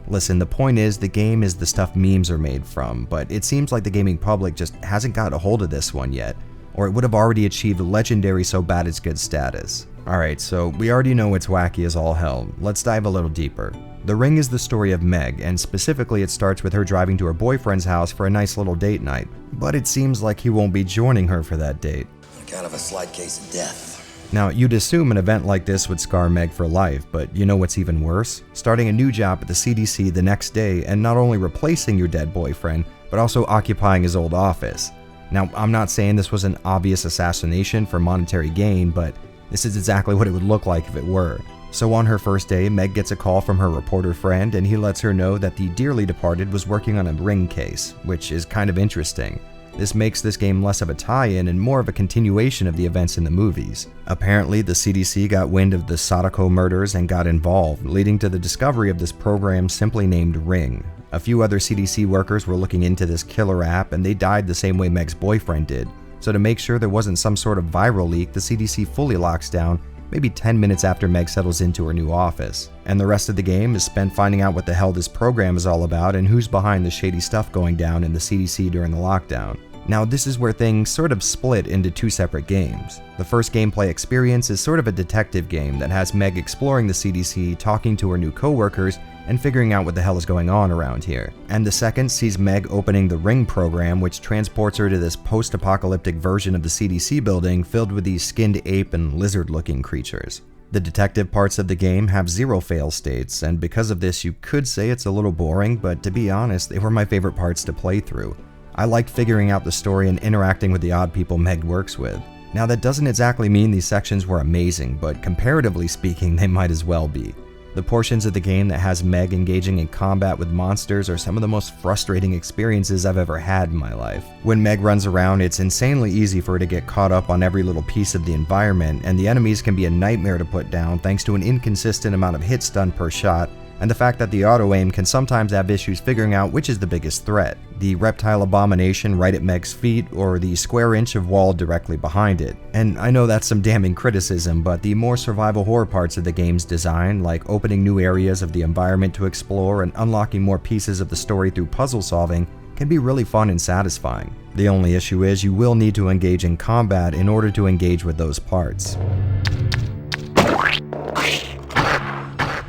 Listen, the point is, the game is the stuff memes are made from, but it seems like the gaming public just hasn't got a hold of this one yet, or it would have already achieved legendary so bad it's good status. Alright, so we already know it's wacky as all hell. Let's dive a little deeper. The Ring is the story of Meg, and specifically it starts with her driving to her boyfriend's house for a nice little date night. But it seems like he won't be joining her for that date. Kind of a slight case of death. Now, you'd assume an event like this would scar Meg for life, but you know what's even worse? Starting a new job at the CDC the next day and not only replacing your dead boyfriend, but also occupying his old office. Now, I'm not saying this was an obvious assassination for monetary gain, but this is exactly what it would look like if it were. So on her first day, Meg gets a call from her reporter friend, and he lets her know that the dearly departed was working on a Ring case, which is kind of interesting. This makes this game less of a tie-in and more of a continuation of the events in the movies. Apparently, the CDC got wind of the Sadako murders and got involved, leading to the discovery of this program simply named Ring. A few other CDC workers were looking into this killer app, and they died the same way Meg's boyfriend did. So to make sure there wasn't some sort of viral leak, the CDC fully locks down maybe 10 minutes after Meg settles into her new office. And the rest of the game is spent finding out what the hell this program is all about and who's behind the shady stuff going down in the CDC during the lockdown. Now this is where things sort of split into two separate games. The first gameplay experience is sort of a detective game that has Meg exploring the CDC, talking to her new co-workers, and figuring out what the hell is going on around here. And the second sees Meg opening the Ring program, which transports her to this post-apocalyptic version of the CDC building filled with these skinned ape and lizard-looking creatures. The detective parts of the game have zero fail states, and because of this you could say it's a little boring, but to be honest, they were my favorite parts to play through. I liked figuring out the story and interacting with the odd people Meg works with. Now that doesn't exactly mean these sections were amazing, but comparatively speaking they might as well be. The portions of the game that has Meg engaging in combat with monsters are some of the most frustrating experiences I've ever had in my life. When Meg runs around, it's insanely easy for her to get caught up on every little piece of the environment, and the enemies can be a nightmare to put down thanks to an inconsistent amount of hit stun per shot, and the fact that the auto-aim can sometimes have issues figuring out which is the biggest threat, the reptile abomination right at Meg's feet or the square inch of wall directly behind it. And I know that's some damning criticism, but the more survival horror parts of the game's design, like opening new areas of the environment to explore and unlocking more pieces of the story through puzzle solving, can be really fun and satisfying. The only issue is you will need to engage in combat in order to engage with those parts.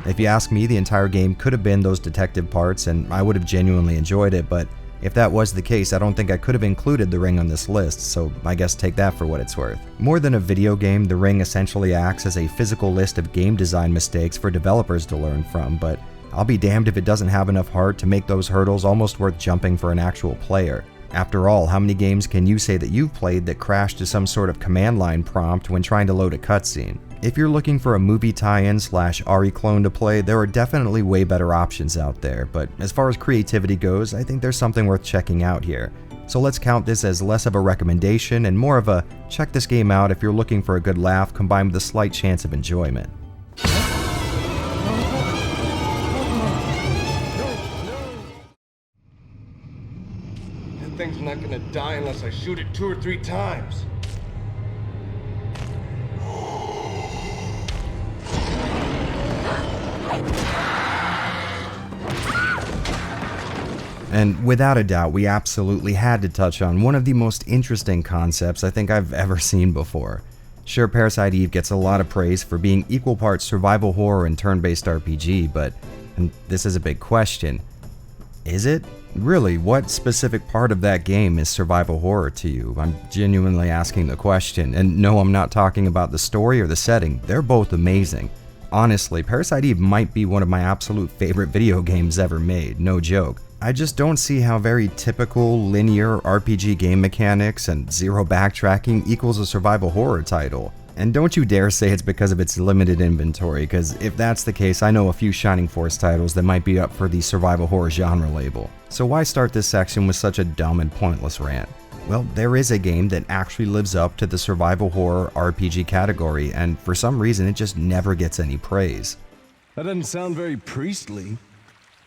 If you ask me, the entire game could have been those detective parts and I would have genuinely enjoyed it, but if that was the case, I don't think I could have included The Ring on this list, so I guess take that for what it's worth. More than a video game, The Ring essentially acts as a physical list of game design mistakes for developers to learn from, but I'll be damned if it doesn't have enough heart to make those hurdles almost worth jumping for an actual player. After all, how many games can you say that you've played that crashed to some sort of command line prompt when trying to load a cutscene? If you're looking for a movie tie-in / RE clone to play, there are definitely way better options out there, but as far as creativity goes, I think there's something worth checking out here. So let's count this as less of a recommendation and more of a check this game out if you're looking for a good laugh combined with a slight chance of enjoyment. That thing's not gonna die unless I shoot it 2 or 3 times. And without a doubt, we absolutely had to touch on one of the most interesting concepts I think I've ever seen before. Sure, Parasite Eve gets a lot of praise for being equal parts survival horror and turn-based RPG, but, and this is a big question, is it? Really, what specific part of that game is survival horror to you? I'm genuinely asking the question, and no, I'm not talking about the story or the setting, they're both amazing. Honestly, Parasite Eve might be one of my absolute favorite video games ever made, no joke. I just don't see how very typical linear RPG game mechanics and zero backtracking equals a survival horror title. And don't you dare say it's because of its limited inventory, because if that's the case, I know a few Shining Force titles that might be up for the survival horror genre label. So why start this section with such a dumb and pointless rant? Well, there is a game that actually lives up to the survival horror RPG category, and for some reason it just never gets any praise. That doesn't sound very priestly.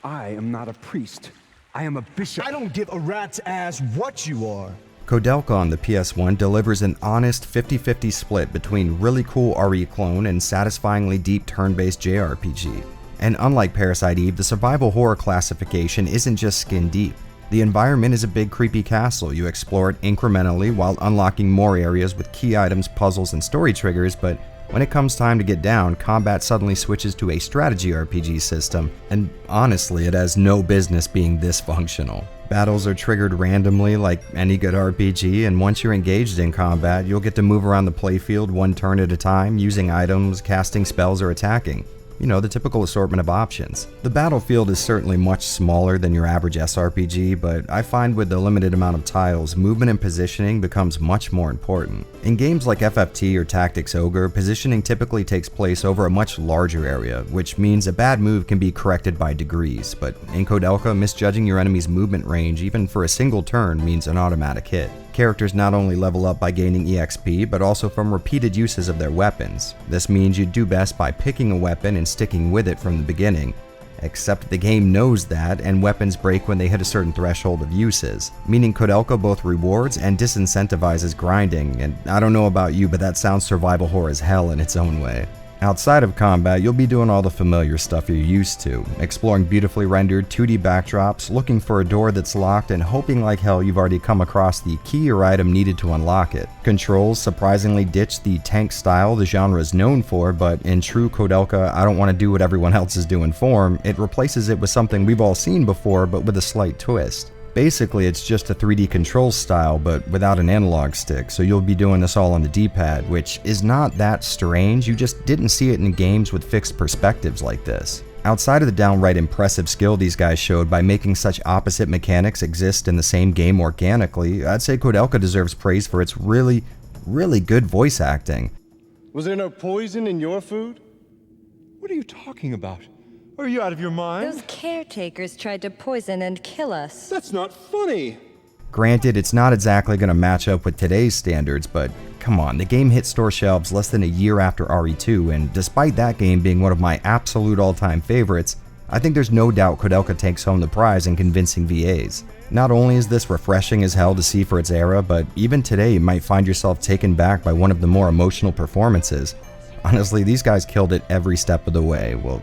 I am not a priest. I am a bishop. I don't give a rat's ass what you are. Koudelka on the PS1 delivers an honest 50-50 split between really cool RE clone and satisfyingly deep turn-based JRPG. And unlike Parasite Eve, the survival horror classification isn't just skin deep. The environment is a big creepy castle. You explore it incrementally while unlocking more areas with key items, puzzles, and story triggers, but when it comes time to get down, combat suddenly switches to a strategy RPG system, and honestly, it has no business being this functional. Battles are triggered randomly like any good RPG, and once you're engaged in combat, you'll get to move around the playfield one turn at a time, using items, casting spells, or attacking. You know, the typical assortment of options. The battlefield is certainly much smaller than your average SRPG, but I find with the limited amount of tiles, movement and positioning becomes much more important. In games like FFT or Tactics Ogre, positioning typically takes place over a much larger area, which means a bad move can be corrected by degrees, but in Koudelka, misjudging your enemy's movement range even for a single turn means an automatic hit. Characters not only level up by gaining EXP, but also from repeated uses of their weapons. This means you do best by picking a weapon and sticking with it from the beginning. Except the game knows that, and weapons break when they hit a certain threshold of uses, meaning Koudelka both rewards and disincentivizes grinding, and I don't know about you, but that sounds survival horror as hell in its own way. Outside of combat, you'll be doing all the familiar stuff you're used to, exploring beautifully rendered 2D backdrops, looking for a door that's locked, and hoping like hell you've already come across the key or item needed to unlock it. Controls surprisingly ditch the tank style the genre is known for, but in true Koudelka I don't want to do what everyone else is doing form, it replaces it with something we've all seen before but with a slight twist. Basically, it's just a 3D control style, but without an analog stick, so you'll be doing this all on the D-pad, which is not that strange, you just didn't see it in games with fixed perspectives like this. Outside of the downright impressive skill these guys showed by making such opposite mechanics exist in the same game organically, I'd say Koudelka deserves praise for its really good voice acting. Was there no poison in your food? What are you talking about? Are you out of your mind? Those caretakers tried to poison and kill us. That's not funny. Granted, it's not exactly going to match up with today's standards, but come on, the game hit store shelves less than a year after RE2, and despite that game being one of my absolute all-time favorites, I think there's no doubt Koudelka takes home the prize in convincing VAs. Not only is this refreshing as hell to see for its era, but even today you might find yourself taken back by one of the more emotional performances. Honestly, these guys killed it every step of the way. Well,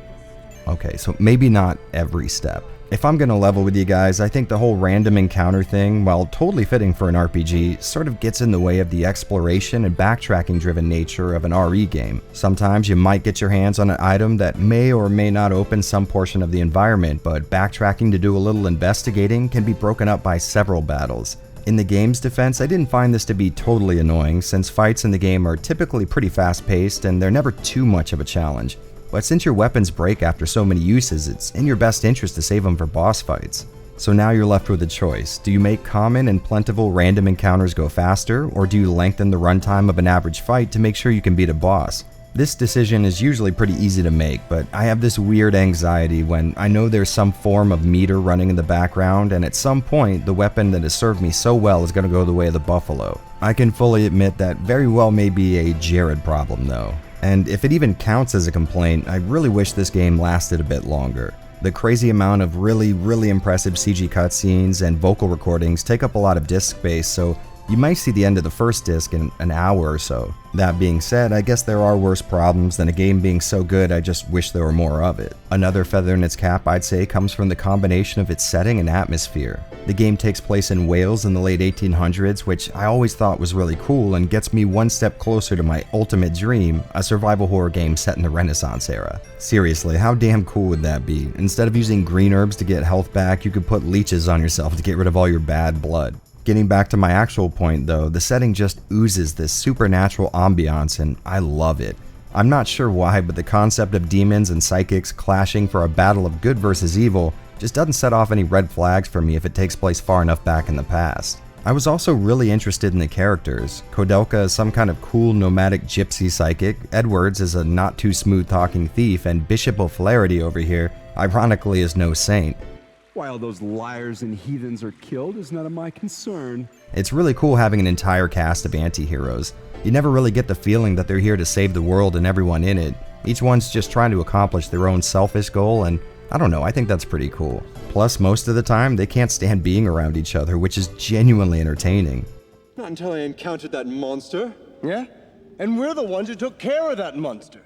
okay, so maybe not every step. If I'm gonna level with you guys, I think the whole random encounter thing, while totally fitting for an RPG, sort of gets in the way of the exploration and backtracking driven nature of an RE game. Sometimes you might get your hands on an item that may or may not open some portion of the environment, but backtracking to do a little investigating can be broken up by several battles. In the game's defense, I didn't find this to be totally annoying, since fights in the game are typically pretty fast paced and they're never too much of a challenge. But since your weapons break after so many uses, it's in your best interest to save them for boss fights. So now you're left with a choice. Do you make common and plentiful random encounters go faster, or do you lengthen the runtime of an average fight to make sure you can beat a boss? This decision is usually pretty easy to make, but I have this weird anxiety when I know there's some form of meter running in the background, and at some point the weapon that has served me so well is going to go the way of the buffalo. I can fully admit that very well may be a Jared problem though. And if it even counts as a complaint, I really wish this game lasted a bit longer. The crazy amount of really impressive CG cutscenes and vocal recordings take up a lot of disk space, so you might see the end of the first disc in an hour or so. That being said, I guess there are worse problems than a game being so good I just wish there were more of it. Another feather in its cap I'd say comes from the combination of its setting and atmosphere. The game takes place in Wales in the late 1800s, which I always thought was really cool and gets me one step closer to my ultimate dream, a survival horror game set in the Renaissance era. Seriously, how damn cool would that be? Instead of using green herbs to get health back, you could put leeches on yourself to get rid of all your bad blood. Getting back to my actual point though, the setting just oozes this supernatural ambiance and I love it. I'm not sure why, but the concept of demons and psychics clashing for a battle of good versus evil just doesn't set off any red flags for me if it takes place far enough back in the past. I was also really interested in the characters. Koudelka is some kind of cool nomadic gypsy psychic, Edwards is a not too smooth talking thief, and Bishop O'Flaherty over here, ironically, is no saint. Why all those liars and heathens are killed is none of my concern. It's really cool having an entire cast of anti-heroes. You never really get the feeling that they're here to save the world and everyone in it. Each one's just trying to accomplish their own selfish goal, and I don't know, I think that's pretty cool. Plus, most of the time, they can't stand being around each other, which is genuinely entertaining. Not until I encountered that monster. Yeah? And we're the ones who took care of that monster.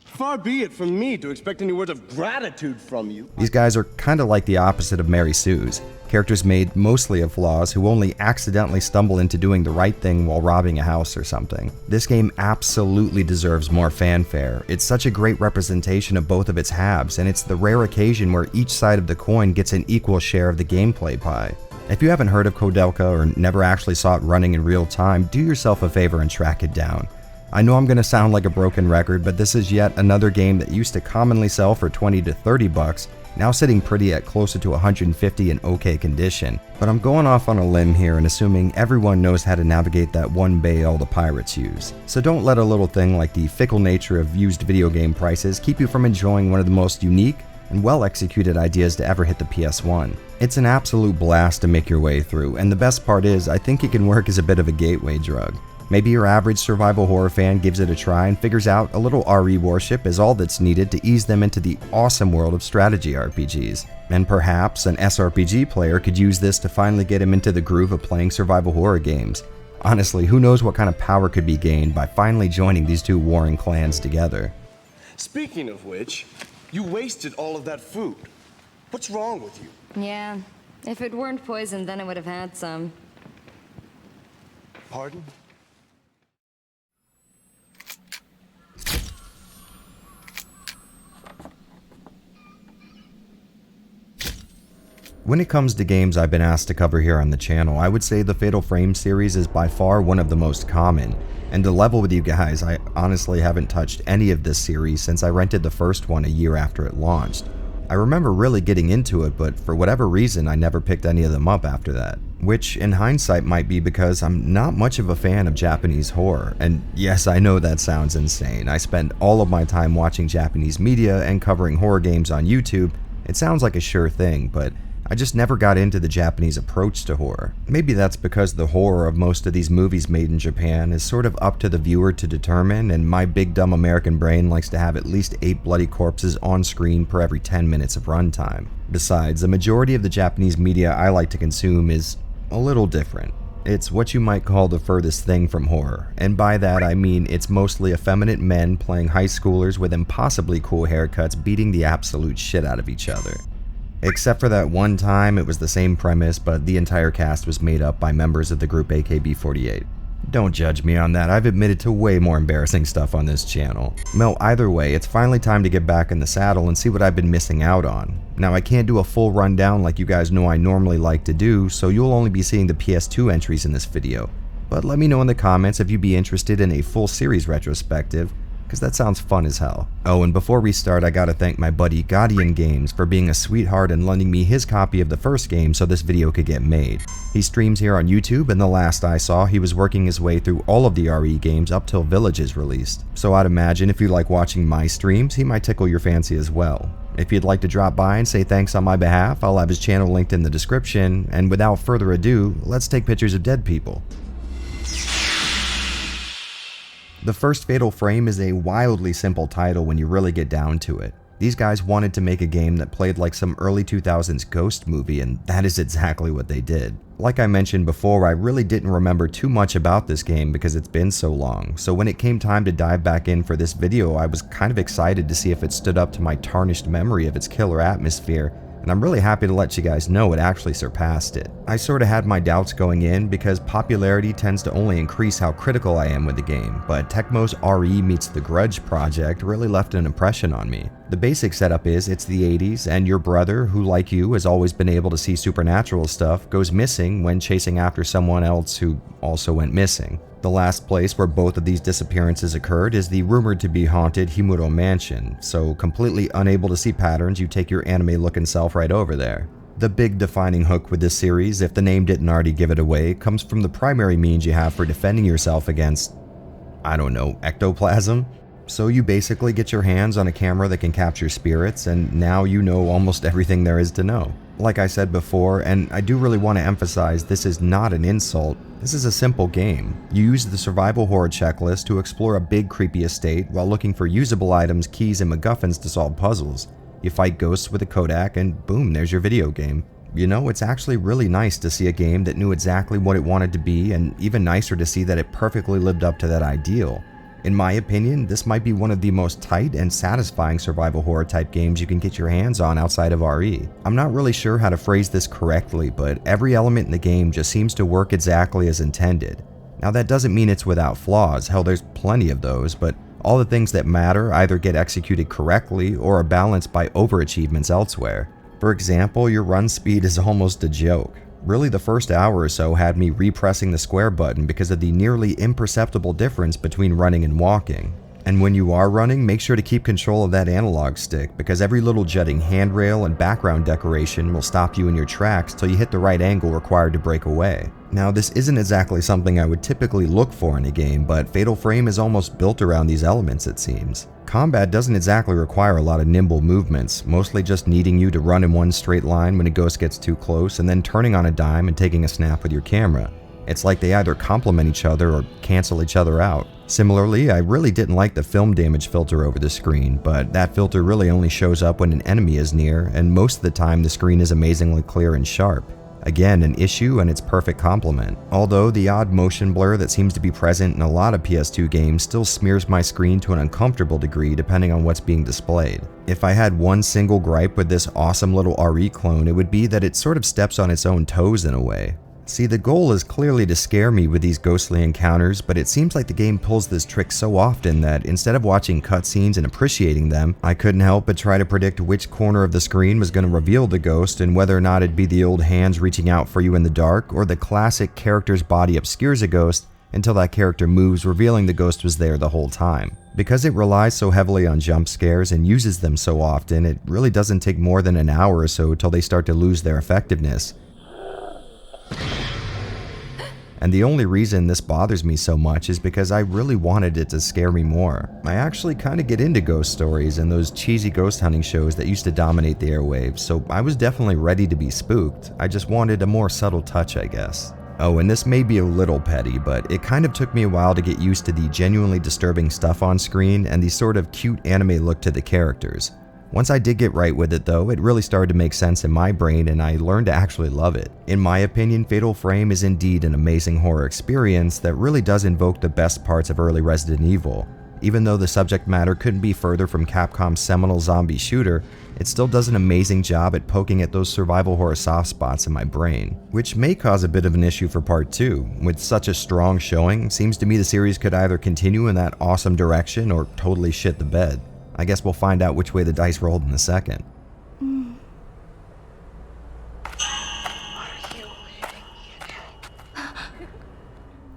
Far be it from me to expect any words of gratitude from you. These guys are kinda like the opposite of Mary Sue's. Characters made mostly of flaws who only accidentally stumble into doing the right thing while robbing a house or something. This game absolutely deserves more fanfare. It's such a great representation of both of its halves, and it's the rare occasion where each side of the coin gets an equal share of the gameplay pie. If you haven't heard of Koudelka or never actually saw it running in real time, do yourself a favor and track it down. I know I'm going to sound like a broken record, but this is yet another game that used to commonly sell for 20 to 30 bucks, now sitting pretty at closer to 150 in okay condition. But I'm going off on a limb here and assuming everyone knows how to navigate that one bay all the pirates use. So don't let a little thing like the fickle nature of used video game prices keep you from enjoying one of the most unique and well-executed ideas to ever hit the PS1. It's an absolute blast to make your way through, and the best part is I think it can work as a bit of a gateway drug. Maybe your average survival horror fan gives it a try and figures out a little RE worship is all that's needed to ease them into the awesome world of strategy RPGs. And perhaps an SRPG player could use this to finally get him into the groove of playing survival horror games. Honestly, who knows what kind of power could be gained by finally joining these two warring clans together. Speaking of which, you wasted all of that food. What's wrong with you? Yeah. If it weren't poisoned, then I would have had some. Pardon? When it comes to games I've been asked to cover here on the channel, I would say the Fatal Frame series is by far one of the most common. And to level with you guys, I honestly haven't touched any of this series since I rented the first one a year after it launched. I remember really getting into it, but for whatever reason I never picked any of them up after that. Which in hindsight might be because I'm not much of a fan of Japanese horror. And yes, I know that sounds insane. I spend all of my time watching Japanese media and covering horror games on YouTube. It sounds like a sure thing, but I just never got into the Japanese approach to horror. Maybe that's because the horror of most of these movies made in Japan is sort of up to the viewer to determine, and my big dumb American brain likes to have at least 8 bloody corpses on screen per every 10 minutes of runtime. Besides, the majority of the Japanese media I like to consume is a little different. It's what you might call the furthest thing from horror, and by that I mean it's mostly effeminate men playing high schoolers with impossibly cool haircuts beating the absolute shit out of each other. Except for that one time, it was the same premise, but the entire cast was made up by members of the group AKB48. Don't judge me on that, I've admitted to way more embarrassing stuff on this channel. Well, either way, it's finally time to get back in the saddle and see what I've been missing out on. Now, I can't do a full rundown like you guys know I normally like to do, so you'll only be seeing the PS2 entries in this video. But let me know in the comments if you'd be interested in a full series retrospective, because that sounds fun as hell. Oh, and before we start, I gotta thank my buddy Galerians Games for being a sweetheart and lending me his copy of the first game so this video could get made. He streams here on YouTube, and the last I saw, he was working his way through all of the RE games up till Village is released. So I'd imagine if you like watching my streams, he might tickle your fancy as well. If you'd like to drop by and say thanks on my behalf, I'll have his channel linked in the description, and without further ado, let's take pictures of dead people. The first Fatal Frame is a wildly simple title when you really get down to it. These guys wanted to make a game that played like some early 2000s ghost movie, and that is exactly what they did. Like I mentioned before, I really didn't remember too much about this game because it's been so long, so when it came time to dive back in for this video, I was kind of excited to see if it stood up to my tarnished memory of its killer atmosphere, and I'm really happy to let you guys know it actually surpassed it. I sorta had my doubts going in because popularity tends to only increase how critical I am with the game, but Tecmo's RE meets The Grudge project really left an impression on me. The basic setup is it's the 80s, and your brother, who like you has always been able to see supernatural stuff, goes missing when chasing after someone else who also went missing. The last place where both of these disappearances occurred is the rumored to be haunted Himuro Mansion, so completely unable to see patterns, you take your anime-looking self right over there. The big defining hook with this series, if the name didn't already give it away, comes from the primary means you have for defending yourself against, I don't know, ectoplasm? So you basically get your hands on a camera that can capture spirits, and now you know almost everything there is to know. Like I said before, and I do really want to emphasize this is not an insult, this is a simple game. You use the survival horror checklist to explore a big creepy estate while looking for usable items, keys, and MacGuffins to solve puzzles. You fight ghosts with a Kodak and boom, there's your video game. You know, it's actually really nice to see a game that knew exactly what it wanted to be, and even nicer to see that it perfectly lived up to that ideal. In my opinion, this might be one of the most tight and satisfying survival horror type games you can get your hands on outside of RE. I'm not really sure how to phrase this correctly, but every element in the game just seems to work exactly as intended. Now that doesn't mean it's without flaws, hell there's plenty of those, but all the things that matter either get executed correctly or are balanced by overachievements elsewhere. For example, your run speed is almost a joke. Really, the first hour or so had me repressing the square button because of the nearly imperceptible difference between running and walking. And when you are running, make sure to keep control of that analog stick because every little jutting handrail and background decoration will stop you in your tracks till you hit the right angle required to break away. Now, this isn't exactly something I would typically look for in a game, but Fatal Frame is almost built around these elements, it seems. Combat doesn't exactly require a lot of nimble movements, mostly just needing you to run in one straight line when a ghost gets too close and then turning on a dime and taking a snap with your camera. It's like they either complement each other or cancel each other out. Similarly, I really didn't like the film damage filter over the screen, but that filter really only shows up when an enemy is near, and most of the time the screen is amazingly clear and sharp. Again, an issue and its perfect complement. Although the odd motion blur that seems to be present in a lot of PS2 games still smears my screen to an uncomfortable degree depending on what's being displayed. If I had one single gripe with this awesome little RE clone, it would be that it sort of steps on its own toes in a way. See, the goal is clearly to scare me with these ghostly encounters, but it seems like the game pulls this trick so often that instead of watching cutscenes and appreciating them, I couldn't help but try to predict which corner of the screen was going to reveal the ghost and whether or not it'd be the old hands reaching out for you in the dark or the classic character's body obscures a ghost until that character moves, revealing the ghost was there the whole time. Because it relies so heavily on jump scares and uses them so often, it really doesn't take more than an hour or so till they start to lose their effectiveness. And the only reason this bothers me so much is because I really wanted it to scare me more. I actually kind of get into ghost stories and those cheesy ghost hunting shows that used to dominate the airwaves, so I was definitely ready to be spooked. I just wanted a more subtle touch, I guess. Oh, and this may be a little petty, but it kind of took me a while to get used to the genuinely disturbing stuff on screen and the sort of cute anime look to the characters. Once I did get right with it though, it really started to make sense in my brain and I learned to actually love it. In my opinion, Fatal Frame is indeed an amazing horror experience that really does invoke the best parts of early Resident Evil. Even though the subject matter couldn't be further from Capcom's seminal zombie shooter, it still does an amazing job at poking at those survival horror soft spots in my brain, which may cause a bit of an issue for part 2. With such a strong showing, seems to me the series could either continue in that awesome direction or totally shit the bed. I guess we'll find out which way the dice rolled in a second.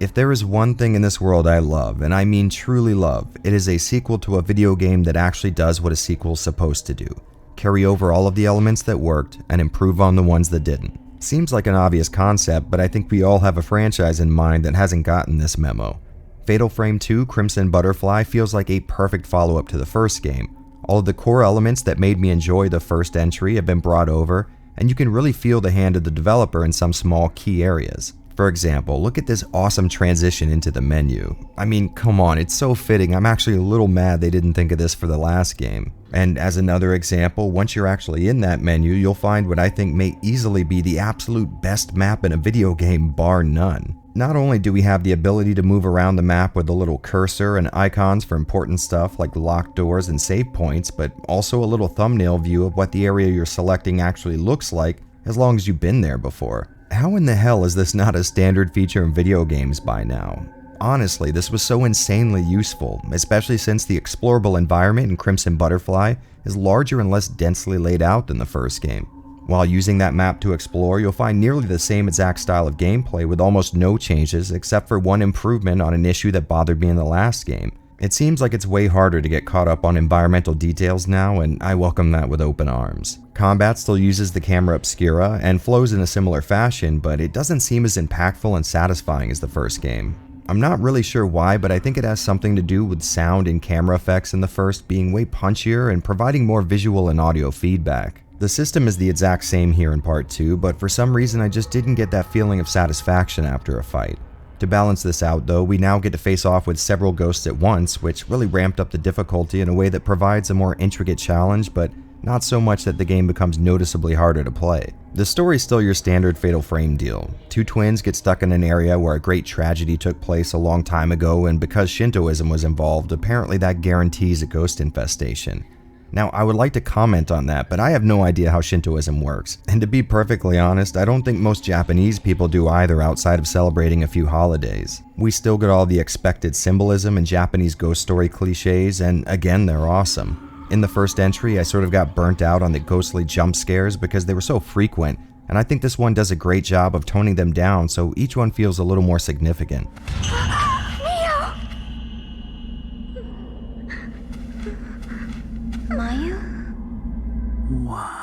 If there is one thing in this world I love, and I mean truly love, it is a sequel to a video game that actually does what a sequel is supposed to do. Carry over all of the elements that worked and improve on the ones that didn't. Seems like an obvious concept, but I think we all have a franchise in mind that hasn't gotten this memo. Fatal Frame 2 Crimson Butterfly feels like a perfect follow-up to the first game. All of the core elements that made me enjoy the first entry have been brought over, and you can really feel the hand of the developer in some small key areas. For example, look at this awesome transition into the menu. I mean, come on, it's so fitting. I'm actually a little mad they didn't think of this for the last game. And as another example, once you're actually in that menu, you'll find what I think may easily be the absolute best map in a video game, bar none. Not only do we have the ability to move around the map with a little cursor and icons for important stuff like locked doors and save points, but also a little thumbnail view of what the area you're selecting actually looks like as long as you've been there before. How in the hell is this not a standard feature in video games by now? Honestly, this was so insanely useful, especially since the explorable environment in Crimson Butterfly is larger and less densely laid out than the first game. While using that map to explore, you'll find nearly the same exact style of gameplay with almost no changes except for one improvement on an issue that bothered me in the last game. It seems like it's way harder to get caught up on environmental details now, and I welcome that with open arms. Combat still uses the camera obscura and flows in a similar fashion, but it doesn't seem as impactful and satisfying as the first game. I'm not really sure why, but I think it has something to do with sound and camera effects in the first being way punchier and providing more visual and audio feedback. The system is the exact same here in part 2, but for some reason I just didn't get that feeling of satisfaction after a fight. To balance this out though, we now get to face off with several ghosts at once, which really ramped up the difficulty in a way that provides a more intricate challenge, but not so much that the game becomes noticeably harder to play. The story's still your standard Fatal Frame deal. Two twins get stuck in an area where a great tragedy took place a long time ago, and because Shintoism was involved, apparently that guarantees a ghost infestation. Now, I would like to comment on that, but I have no idea how Shintoism works. And to be perfectly honest, I don't think most Japanese people do either outside of celebrating a few holidays. We still get all the expected symbolism and Japanese ghost story cliches, and again, they're awesome. In the first entry, I sort of got burnt out on the ghostly jump scares because they were so frequent, and I think this one does a great job of toning them down so each one feels a little more significant. Mayu? Why?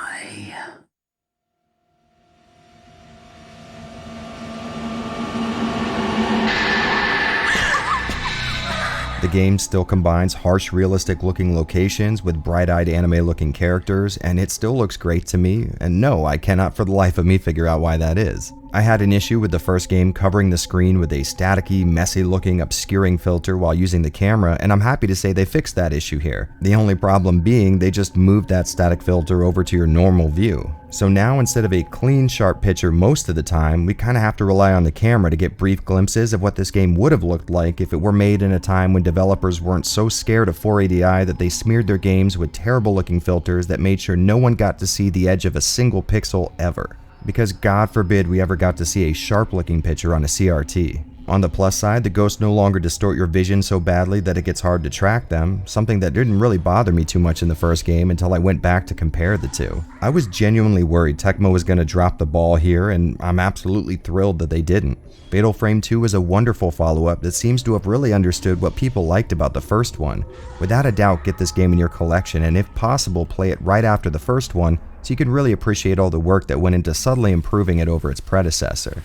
The game still combines harsh, realistic-looking locations with bright-eyed anime-looking characters, and it still looks great to me, and no, I cannot for the life of me figure out why that is. I had an issue with the first game covering the screen with a staticky, messy-looking, obscuring filter while using the camera, and I'm happy to say they fixed that issue here. The only problem being they just moved that static filter over to your normal view. So now instead of a clean, sharp picture most of the time, we kinda have to rely on the camera to get brief glimpses of what this game would have looked like if it were made in a time when developers weren't so scared of 480i that they smeared their games with terrible-looking filters that made sure no one got to see the edge of a single pixel ever. Because God forbid we ever got to see a sharp-looking picture on a CRT. On the plus side, the ghosts no longer distort your vision so badly that it gets hard to track them, something that didn't really bother me too much in the first game until I went back to compare the two. I was genuinely worried Tecmo was going to drop the ball here, and I'm absolutely thrilled that they didn't. Fatal Frame 2 is a wonderful follow-up that seems to have really understood what people liked about the first one. Without a doubt, get this game in your collection, and if possible, play it right after the first one, so you can really appreciate all the work that went into subtly improving it over its predecessor.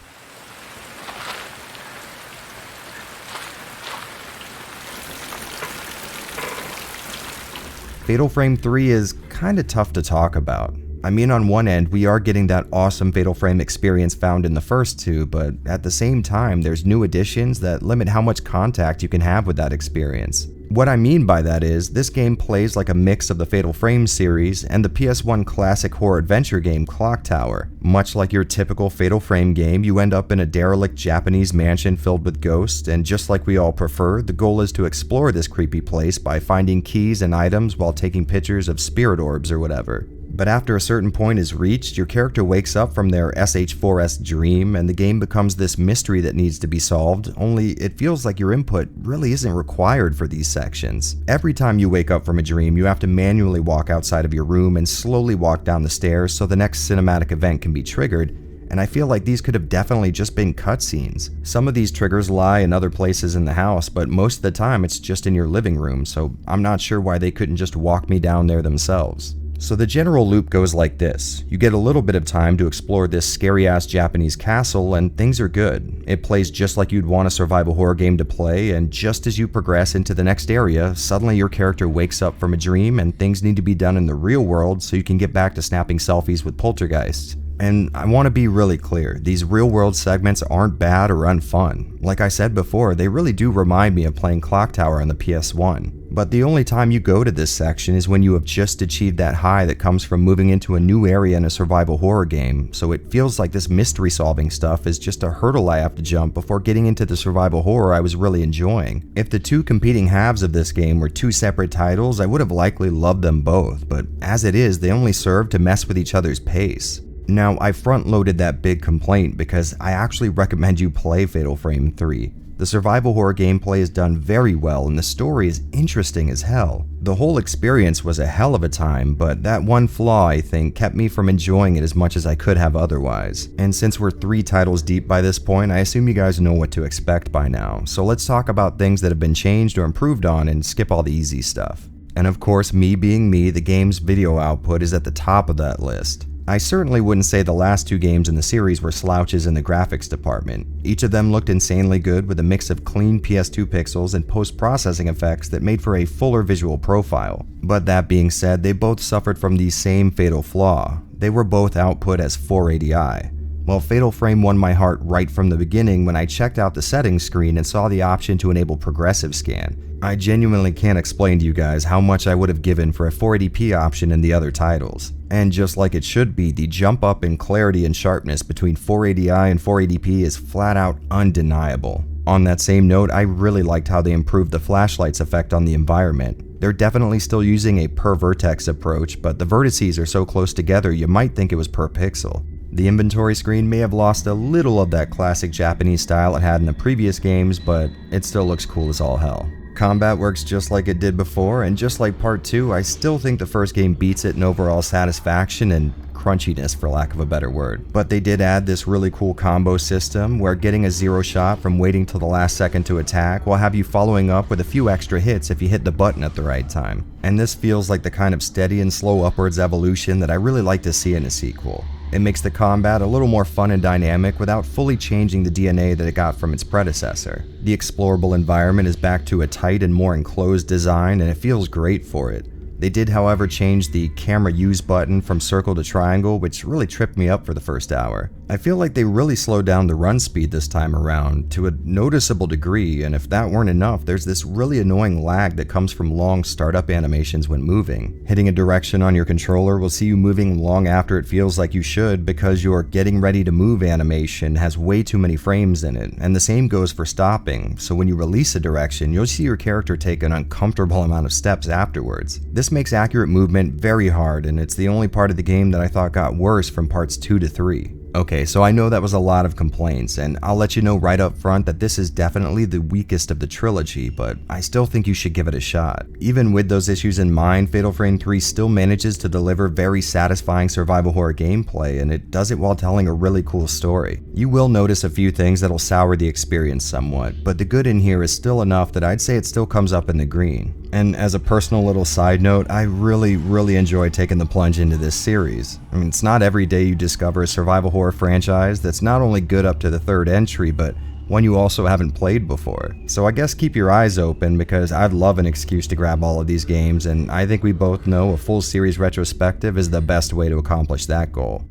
Fatal Frame 3 is kinda tough to talk about. I mean, on one end, we are getting that awesome Fatal Frame experience found in the first two, but at the same time, there's new additions that limit how much contact you can have with that experience. What I mean by that is, this game plays like a mix of the Fatal Frame series and the PS1 classic horror adventure game Clock Tower. Much like your typical Fatal Frame game, you end up in a derelict Japanese mansion filled with ghosts, and just like we all prefer, the goal is to explore this creepy place by finding keys and items while taking pictures of spirit orbs or whatever. But after a certain point is reached, your character wakes up from their SH4S dream, and the game becomes this mystery that needs to be solved, only it feels like your input really isn't required for these sections. Every time you wake up from a dream, you have to manually walk outside of your room and slowly walk down the stairs so the next cinematic event can be triggered, and I feel like these could have definitely just been cutscenes. Some of these triggers lie in other places in the house, but most of the time it's just in your living room, so I'm not sure why they couldn't just walk me down there themselves. So the general loop goes like this. You get a little bit of time to explore this scary-ass Japanese castle, and things are good. It plays just like you'd want a survival horror game to play, and just as you progress into the next area, suddenly your character wakes up from a dream and things need to be done in the real world so you can get back to snapping selfies with poltergeists. And I want to be really clear, these real-world segments aren't bad or unfun. Like I said before, they really do remind me of playing Clock Tower on the PS1. But the only time you go to this section is when you have just achieved that high that comes from moving into a new area in a survival horror game, so it feels like this mystery-solving stuff is just a hurdle I have to jump before getting into the survival horror I was really enjoying. If the two competing halves of this game were two separate titles, I would have likely loved them both, but as it is, they only serve to mess with each other's pace. Now, I front-loaded that big complaint because I actually recommend you play Fatal Frame 3. The survival horror gameplay is done very well and the story is interesting as hell. The whole experience was a hell of a time, but that one flaw, I think, kept me from enjoying it as much as I could have otherwise. And since we're 3 titles deep by this point, I assume you guys know what to expect by now. So let's talk about things that have been changed or improved on and skip all the easy stuff. And of course, me being me, the game's video output is at the top of that list. I certainly wouldn't say the last 2 games in the series were slouches in the graphics department. Each of them looked insanely good with a mix of clean PS2 pixels and post-processing effects that made for a fuller visual profile. But that being said, they both suffered from the same fatal flaw. They were both output as 480i. Well, Fatal Frame won my heart right from the beginning when I checked out the settings screen and saw the option to enable progressive scan. I genuinely can't explain to you guys how much I would have given for a 480p option in the other titles. And just like it should be, the jump up in clarity and sharpness between 480i and 480p is flat out undeniable. On that same note, I really liked how they improved the flashlights effect on the environment. They're definitely still using a per vertex approach, but the vertices are so close together you might think it was per pixel. The inventory screen may have lost a little of that classic Japanese style it had in the previous games, but it still looks cool as all hell. Combat works just like it did before, and just like part 2, I still think the first game beats it in overall satisfaction and crunchiness, for lack of a better word. But they did add this really cool combo system where getting a 0 shot from waiting till the last second to attack will have you following up with a few extra hits if you hit the button at the right time. And this feels like the kind of steady and slow upwards evolution that I really like to see in a sequel. It makes the combat a little more fun and dynamic without fully changing the DNA that it got from its predecessor. The explorable environment is back to a tight and more enclosed design, and it feels great for it. They did, however, change the camera use button from circle to triangle, which really tripped me up for the first hour. I feel like they really slowed down the run speed this time around to a noticeable degree, and if that weren't enough, there's this really annoying lag that comes from long startup animations when moving. Hitting a direction on your controller will see you moving long after it feels like you should because your getting ready to move animation has way too many frames in it, and the same goes for stopping, so when you release a direction, you'll see your character take an uncomfortable amount of steps afterwards. This makes accurate movement very hard, and it's the only part of the game that I thought got worse from parts 2 to 3. Okay, so I know that was a lot of complaints, and I'll let you know right up front that this is definitely the weakest of the trilogy, but I still think you should give it a shot. Even with those issues in mind, Fatal Frame 3 still manages to deliver very satisfying survival horror gameplay, and it does it while telling a really cool story. You will notice a few things that'll sour the experience somewhat, but the good in here is still enough that I'd say it still comes up in the green. And as a personal little side note, I really enjoy taking the plunge into this series. I mean, it's not every day you discover a survival horror franchise that's not only good up to the 3rd entry, but one you also haven't played before. So I guess keep your eyes open, because I'd love an excuse to grab all of these games, and I think we both know a full series retrospective is the best way to accomplish that goal.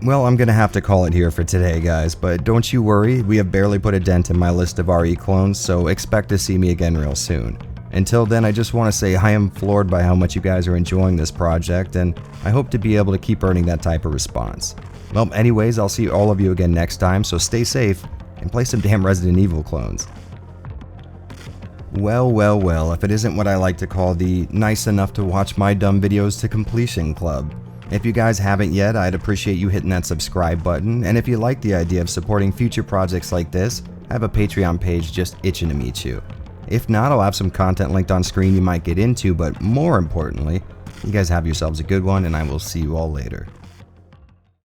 Well, I'm gonna have to call it here for today, guys, but don't you worry, we have barely put a dent in my list of RE clones, so expect to see me again real soon. Until then, I just want to say I am floored by how much you guys are enjoying this project, and I hope to be able to keep earning that type of response. Well, anyways, I'll see all of you again next time, so stay safe, and play some damn Resident Evil clones. Well, if it isn't what I like to call the nice enough to watch my dumb videos to completion club. If you guys haven't yet, I'd appreciate you hitting that subscribe button, and if you like the idea of supporting future projects like this, I have a Patreon page just itching to meet you. If not, I'll have some content linked on screen you might get into, but more importantly, you guys have yourselves a good one, and I will see you all later.